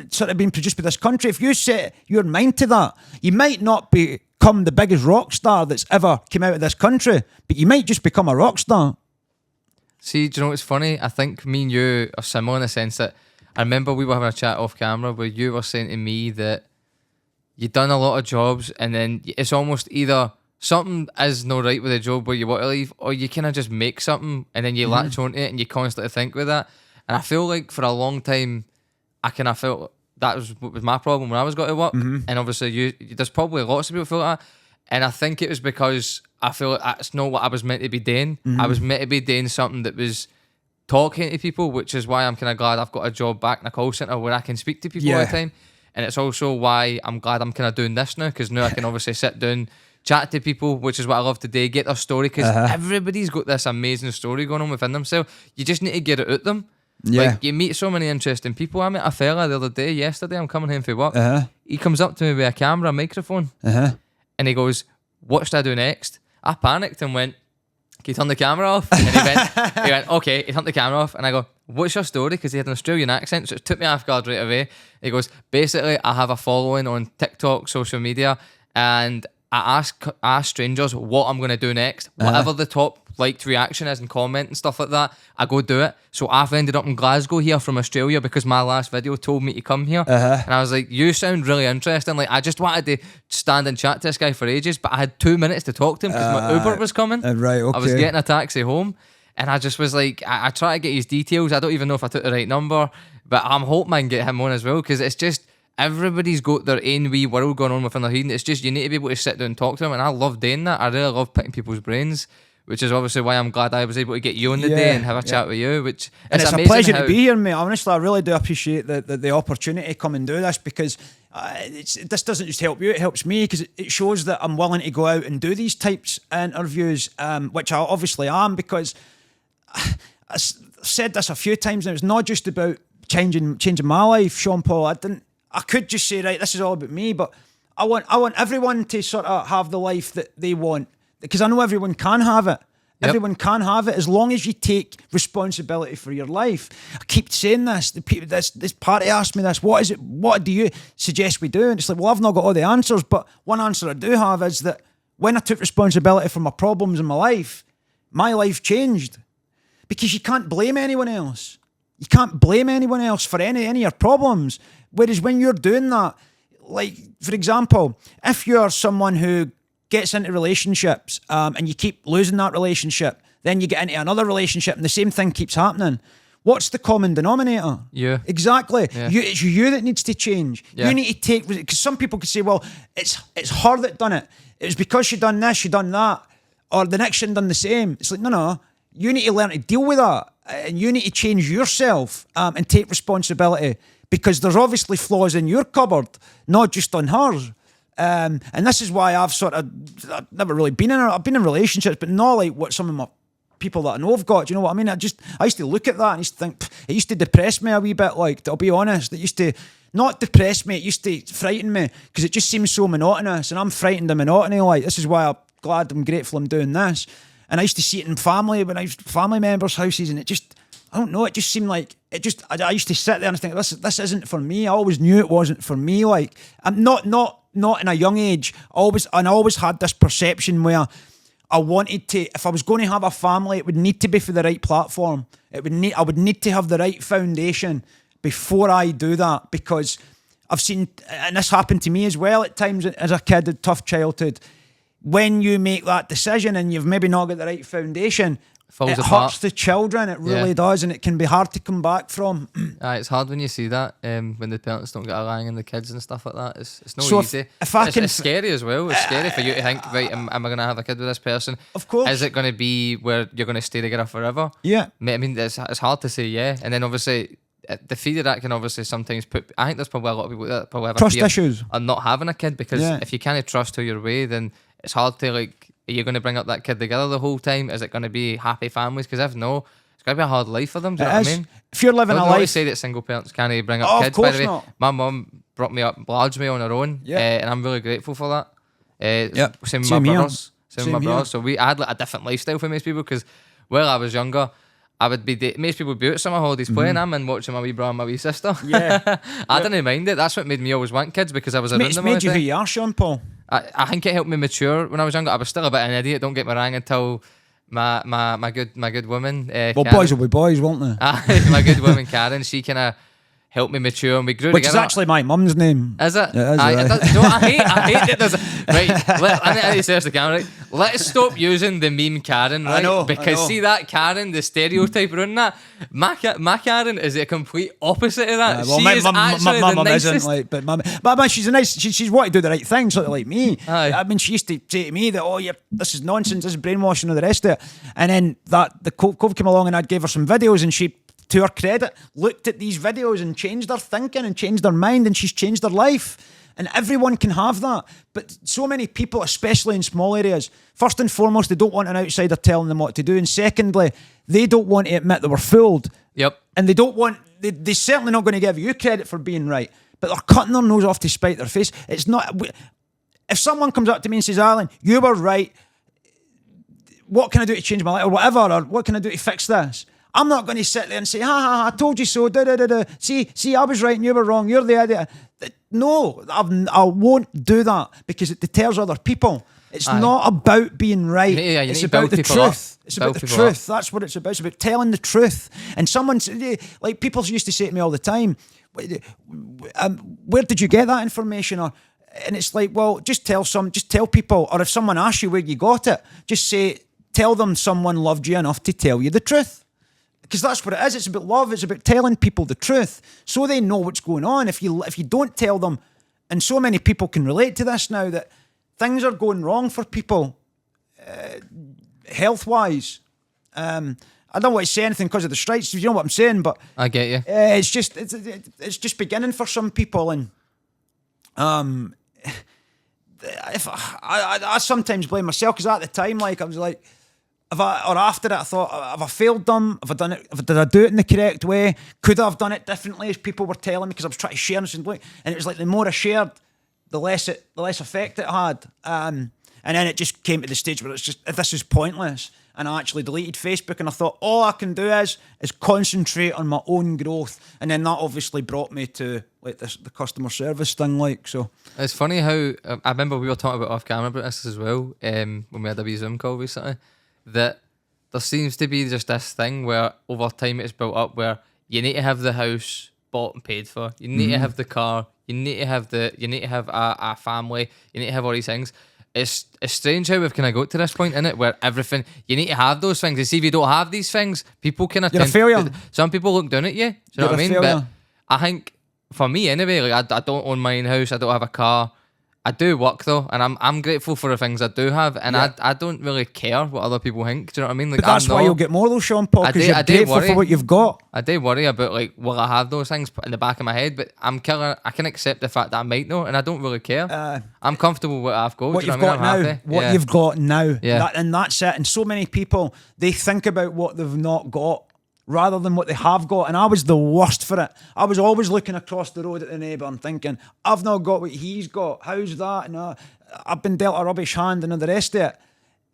sort of been produced by this country. If you set your mind to that, you might not be become the biggest rock star that's ever came out of this country, but you might just become a rock star. See, do you know what's funny? I think me and you are similar in the sense that I remember we were having a chat off camera where you were saying to me that you've done a lot of jobs and then it's almost either something is not right with the job where you want to leave, or you kind of just make something and then you latch onto it and you constantly think with that. And I feel like for a long time, I kind of felt that was my problem when I was got to work. And obviously there's probably lots of people feel like that. And I think it was because I feel like that's not what I was meant to be doing. I was meant to be doing something that was talking to people, which is why I'm kind of glad I've got a job back in a call centre where I can speak to people all the time. And it's also why I'm glad I'm kind of doing this now, because now I can obviously sit down, chat to people, which is what I love to do, get their story, because everybody's got this amazing story going on within themselves. You just need to get it out them. Like, you meet so many interesting people. I met a fella the other day, yesterday, I'm coming home from work. He comes up to me with a camera, a microphone, and he goes, "What should I do next?" I panicked and went, "Can you turn the camera off?" And he went, "Okay." He turned the camera off, and I go, "What's your story?" Because he had an Australian accent, so it took me off guard right away. He goes, "Basically, I have a following on TikTok, social media, and I ask strangers what I'm going to do next. Whatever the top liked reaction is and comment and stuff like that, I go do it. So I've ended up in Glasgow here from Australia because my last video told me to come here." And I was like, "You sound really interesting." Like, I just wanted to stand and chat to this guy for ages, but I had 2 minutes to talk to him because my Uber was coming. Right, okay. I was getting a taxi home, and I just was like, I try to get his details. I don't even know if I took the right number, but I'm hoping I can get him on as well, because it's just, everybody's got their own wee world going on within their head. It's just, you need to be able to sit down and talk to them, and I love doing that. I really love picking people's brains, which is obviously why I'm glad I was able to get you on the day and have a chat with you. Which and it's a pleasure to be here, mate. Honestly, I really do appreciate the opportunity to come and do this, because this doesn't just help you, it helps me, because it shows that I'm willing to go out and do these types of interviews, which I obviously am, because I've said this a few times now. It's not just about changing my life, Sean Paul. I could just say, right, this is all about me, but I want everyone to sort of have the life that they want, because I know everyone can have it. Yep. Everyone can have it as long as you take responsibility for your life. I keep saying this. This party asked me this. What is it? What do you suggest we do? And it's like, well, I've not got all the answers, but one answer I do have is that when I took responsibility for my problems in my life changed, because you can't blame anyone else. You can't blame anyone else for any of your problems. Whereas when you're doing that, like, for example, if you're someone who gets into relationships and you keep losing that relationship, then you get into another relationship and the same thing keeps happening, what's the common denominator? You. Exactly. Yeah. It's you that needs to change. Yeah. You need to take, because some people could say, well, it's her that done it. It was because she done this, she done that, or the next one done the same. It's like, no. You need to learn to deal with that, and you need to change yourself and take responsibility, because there's obviously flaws in your cupboard, not just on hers. And this is why I've never really been I've been in relationships, but not like what some of my people that I know have got. Do you know what I mean? I used to look at that and I used to think, it used to depress me a wee bit, like, I'll be honest. It used to not depress me, it used to frighten me, because it just seems so monotonous, and I'm frightened of monotony. Like, this is why I'm grateful I'm doing this. And I used to see it in family, when I was family members' houses, and it just, I don't know, it just seemed like, I used to sit there and think, this isn't for me. I always knew it wasn't for me. Like, I'm not in a young age, I always had this perception where I wanted to, if I was going to have a family, it would need to be for the right platform. I would need to have the right foundation before I do that, because I've seen, and this happened to me as well at times as a kid, a tough childhood. When you make that decision and you've maybe not got the right foundation, it hurts the children. It really does, and it can be hard to come back from. It's hard when you see that, when the parents don't get along and the kids and stuff like that. It's not easy. It's scary as well. It's scary for you to think, right, am I going to have a kid with this person? Of course. Is it going to be where you're going to stay together forever? Yeah. I mean, it's hard to say, yeah. And then obviously, the fear of that can obviously sometimes put, I think there's probably a lot of people that probably have trust a fear issues on not having a kid, because if you can't trust who you're with, then it's hard to, like, are you going to bring up that kid together the whole time? Is it going to be happy families? Because if no, it's going to be a hard life for them. Do you know what I mean? If you're living a life... I say that single parents can't bring up kids, by the way. Not. My mum brought me up largely on her own, and I'm really grateful for that. Same with my brothers. Same with my brothers. So I had like a different lifestyle for most people, because while I was younger, I would be most people would be out summer holidays playing. I'm in watching my wee brother and my wee sister. I didn't mind it. That's what made me always want kids, because I was around them all the time. Made you who you are, Sean Paul. I think it helped me mature when I was younger. I was still a bit of an idiot, don't get me wrong, until my good woman. Well, Karen, boys will be boys, won't they? my good woman Karen, she kind of helped me mature and we grew Which together. is actually my mum's name. Is it? It is, I hate it. I need to search the camera. Right? Let's stop using the meme Karen, right? I know. Because see that Karen, the stereotype around that. My Karen is the complete opposite of that. Well, she my is mum actually the nicest. isn't like, but she's a nice. She's wanted to do the right thing, sort of like me. Aye. I mean, she used to say to me that, this is nonsense, this is brainwashing, and the rest of it. And then the COVID came along, and I gave her some videos, and she, to her credit, looked at these videos and changed her thinking and changed her mind, and she's changed her life. And everyone can have that. But so many people, especially in small areas, first and foremost, they don't want an outsider telling them what to do. And secondly, they don't want to admit they were fooled. Yep. And they don't want, they're certainly not going to give you credit for being right. But they're cutting their nose off to spite their face. It's not, if someone comes up to me and says, Alan, you were right, what can I do to change my life, or whatever, or what can I do to fix this? I'm not going to sit there and say, I told you so, See, I was right and you were wrong, you're the idiot. No, I won't do that because it deters other people. It's not about being right. It's about the truth. It's about the truth. That's what it's about. It's about telling the truth. And someone, like people used to say to me all the time, where did you get that information? And it's like, well, just tell people, or if someone asks you where you got it, just say, tell them someone loved you enough to tell you the truth. Because that's what it is. It's about love. It's about telling people the truth so they know what's going on. If you don't tell them, and so many people can relate to this now, that things are going wrong for people health-wise. I don't want to say anything because of the strikes. You know what I'm saying, but I get you. It's just beginning for some people, and if I sometimes blame myself because at the time, like I was like. After it, I thought, have I failed them? Have I done it? Did I do it in the correct way? Could I have done it differently, as people were telling me, because I was trying to share this, and it was like the more I shared, the less effect it had. And then it just came to the stage where it's just, this is pointless. And I actually deleted Facebook, and I thought all I can do is concentrate on my own growth. And then that obviously brought me to like the customer service thing. Like, so it's funny how I remember we were talking about off camera about this as well when we had a wee Zoom call recently. That there seems to be just this thing where over time it's built up where you need to have the house bought and paid for, you need to have the car, you need to have a family, you need to have all these things. It's strange how we've kind of got to this point in it where everything, you need to have those things. And see, if you don't have these things, people kind of you're a failure. Some people look down at you. Do you know what I mean? But I think for me anyway, like I don't own my own house, I don't have a car. I do work though, and I'm grateful for the things I do have, and I don't really care what other people think. Do you know what I mean? Like, but that's why you'll get more though, Sean Paul, because you're grateful for what you've got. I do worry about like, will I have those things in the back of my head? But I can accept the fact that I might not, and I don't really care. I'm comfortable with what I've got. What you've got now. What you've got now. Yeah. And that's it. And so many people, they think about what they've not got rather than what they have got. And I was the worst for it. I was always looking across the road at the neighbour and thinking, I've not got what he's got. How's that? And I've been dealt a rubbish hand and all the rest of it.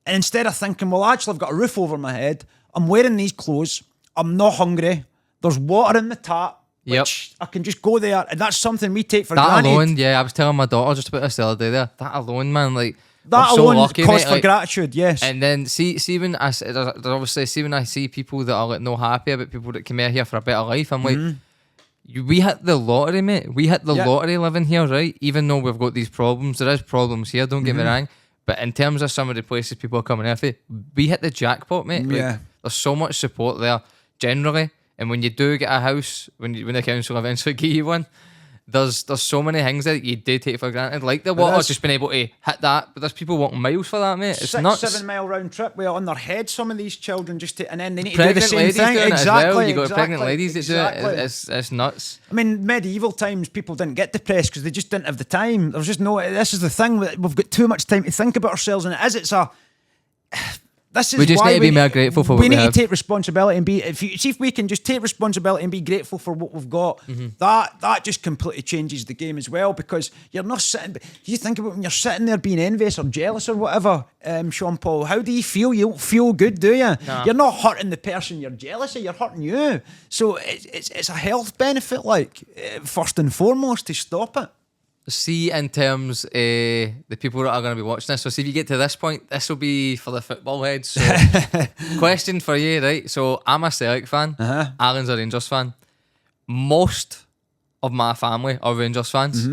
And instead of thinking, well, actually, I've got a roof over my head. I'm wearing these clothes. I'm not hungry. There's water in the tap. Which I can just go there. And that's something we take for granted. That alone, I was telling my daughter just about this the other day there. That alone, man, like... That I'm alone so lucky, cause mate, for like, gratitude, yes. And then see when I obviously see when I see people that are like no happy about people that come out here for a better life, I'm like, we hit the lottery, mate. We hit the lottery living here, right? Even though we've got these problems, there is problems here. Don't get me wrong, but in terms of some of the places people are coming out of, we hit the jackpot, mate. Like, there's so much support there generally, and when you do get a house, when the council eventually give you one. There's so many things that you do take for granted, like the water, just being able to hit that. But there's people walking miles for that, mate. It's 6-7 mile round trip. We're on their head. Some of these children and then they need pregnant to do the same thing. Exactly. You got pregnant ladies that do it. It's nuts. I mean, medieval times, people didn't get depressed because they just didn't have the time. There was just no. This is the thing. We've got too much time to think about ourselves, and it's a. We just need to be more grateful for what we have. We need to take responsibility and be. If we can just take responsibility and be grateful for what we've got, that just completely changes the game as well. Because you're not sitting. You think about when you're sitting there being envious or jealous or whatever, Sean Paul. How do you feel? You don't feel good, do you? Nah. You're not hurting the person you're jealous of. You're hurting you. So it's a health benefit, like first and foremost, to stop it. see in terms of the people that are going to be watching this, so see if you get to this point, this will be for the football heads. So, question for you, right? So I'm a Celtic fan, Alan's a Rangers fan. Most of my family are Rangers fans.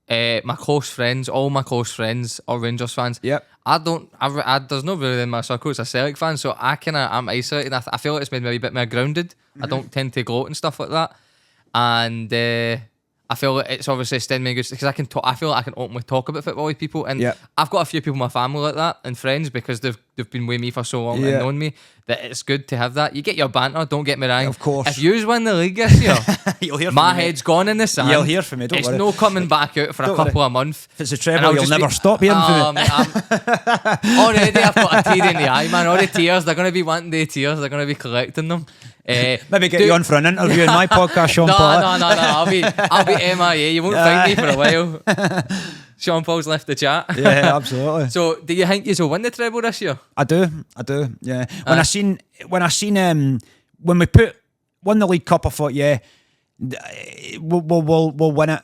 My close friends, all my close friends are Rangers fans. Yep. There's no really in my circle it's a Celtic fan, so I'm isolated. I feel like it's made me a bit more grounded. I don't tend to gloat and stuff like that, and I feel like it's obviously stemmed me good because I feel like I can openly talk about football with people, and I've got a few people in my family like that and friends because they've been with me for so long and known me that it's good to have that. You get your banter, don't get me wrong. Of course. If you win the league this year, you'll hear from my me, head's gone in the sand. You'll hear from me. Don't it's worry. no coming back out for a couple of months. If it's a treble, you'll never stop hearing from me. Already, I've got a tear in the eye, man. All the tears, they're going to be wanting the tears. They're going to be collecting them. Maybe get you on for an interview in my podcast, Sean Paul. No. I'll be MIA. You won't find me for a while. Sean Paul's left the chat. Yeah, absolutely. So, do you think you'll win the treble this year? I do. Yeah. When I seen when we won the League Cup, I thought, we'll win it.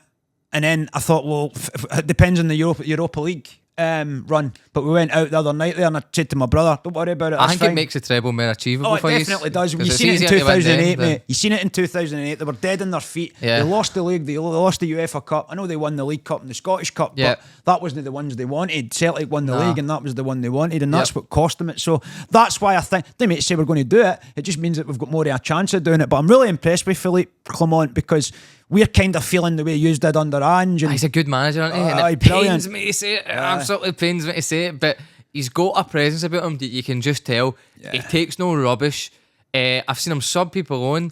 And then I thought, well, it depends on the Europa League run. But we went out the other night there and I said to my brother, don't worry about it. I think it makes the treble more achievable for you. Oh, it definitely does. You've seen it in 2008, mate. You've seen it in 2008. They were dead on their feet. Yeah. They lost the league. They lost the UEFA Cup. I know they won the League Cup and the Scottish Cup, but that wasn't the ones they wanted. Celtic won the league and that was the one they wanted, and that's what cost them it. So that's why I think, they might say we're going to do it. It just means that we've got more of a chance of doing it. But I'm really impressed with Philippe Clement because we're kind of feeling the way you did under Ange. He's a good manager, isn't he? And it pains me to say it. It absolutely pains me to say it, but he's got a presence about him that you can just tell. He takes no rubbish. I've seen him sub people on.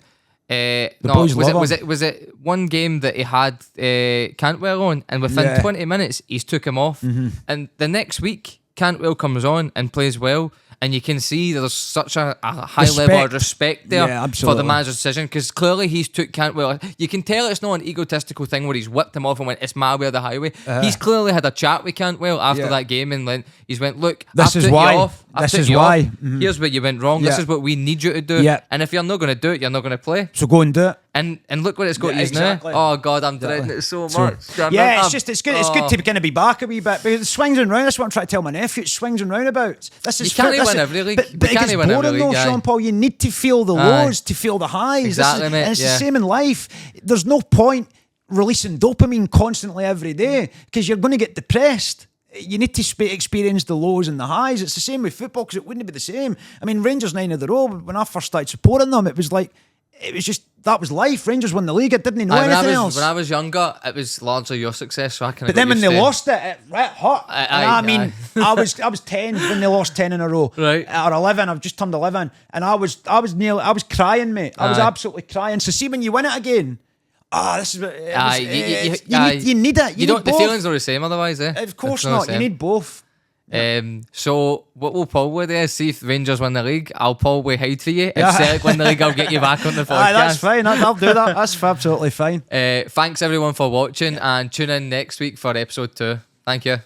Was it one game that he had Cantwell on, and within 20 minutes he's took him off, and the next week Cantwell comes on and plays well. And you can see there's such a high level of respect there for the manager's decision, because clearly he's took Cantwell. You can tell it's not an egotistical thing where he's whipped him off and went, it's my way or the highway. He's clearly had a chat with Cantwell after that game and he's went, look, I've took you off. Here's what you went wrong. This is what we need you to do. And if you're not going to do it, you're not going to play. So go and do it. And look what it's got you now. Oh God, I'm dreading it so much. It's good. It's good to kind of be back a wee bit because it swings and roundabouts. That's what I'm trying to tell my nephew. It swings and roundabouts. You can't win every league. But it gets boring though, Sean Paul. You need to feel the lows to feel the highs. Exactly, mate. And it's the same in life. There's no point releasing dopamine constantly every day because you're going to get depressed. You need to experience the lows and the highs. It's the same with football because it wouldn't be the same. I mean, Rangers 9 in a row. When I first started supporting them, it was just that was life. Rangers won the league. I didn't know anything else. When I was younger, it was largely your success. So I kind of. But then when they lost it hurt. I was 10 when they lost 10 in a row. Right. Or 11. I've just turned 11, and I was crying, mate. I was absolutely crying. So see when you win it again. This is you need it. You don't. The feelings are the same otherwise, eh? Of course not. You need both. So what we'll probably do is see if Rangers win the league. I'll probably hide for you. If Celtic win the league, I'll get you back on the podcast. That's fine. I'll do that. That's absolutely fine. Thanks everyone for watching, and tune in next week for episode 2. Thank you.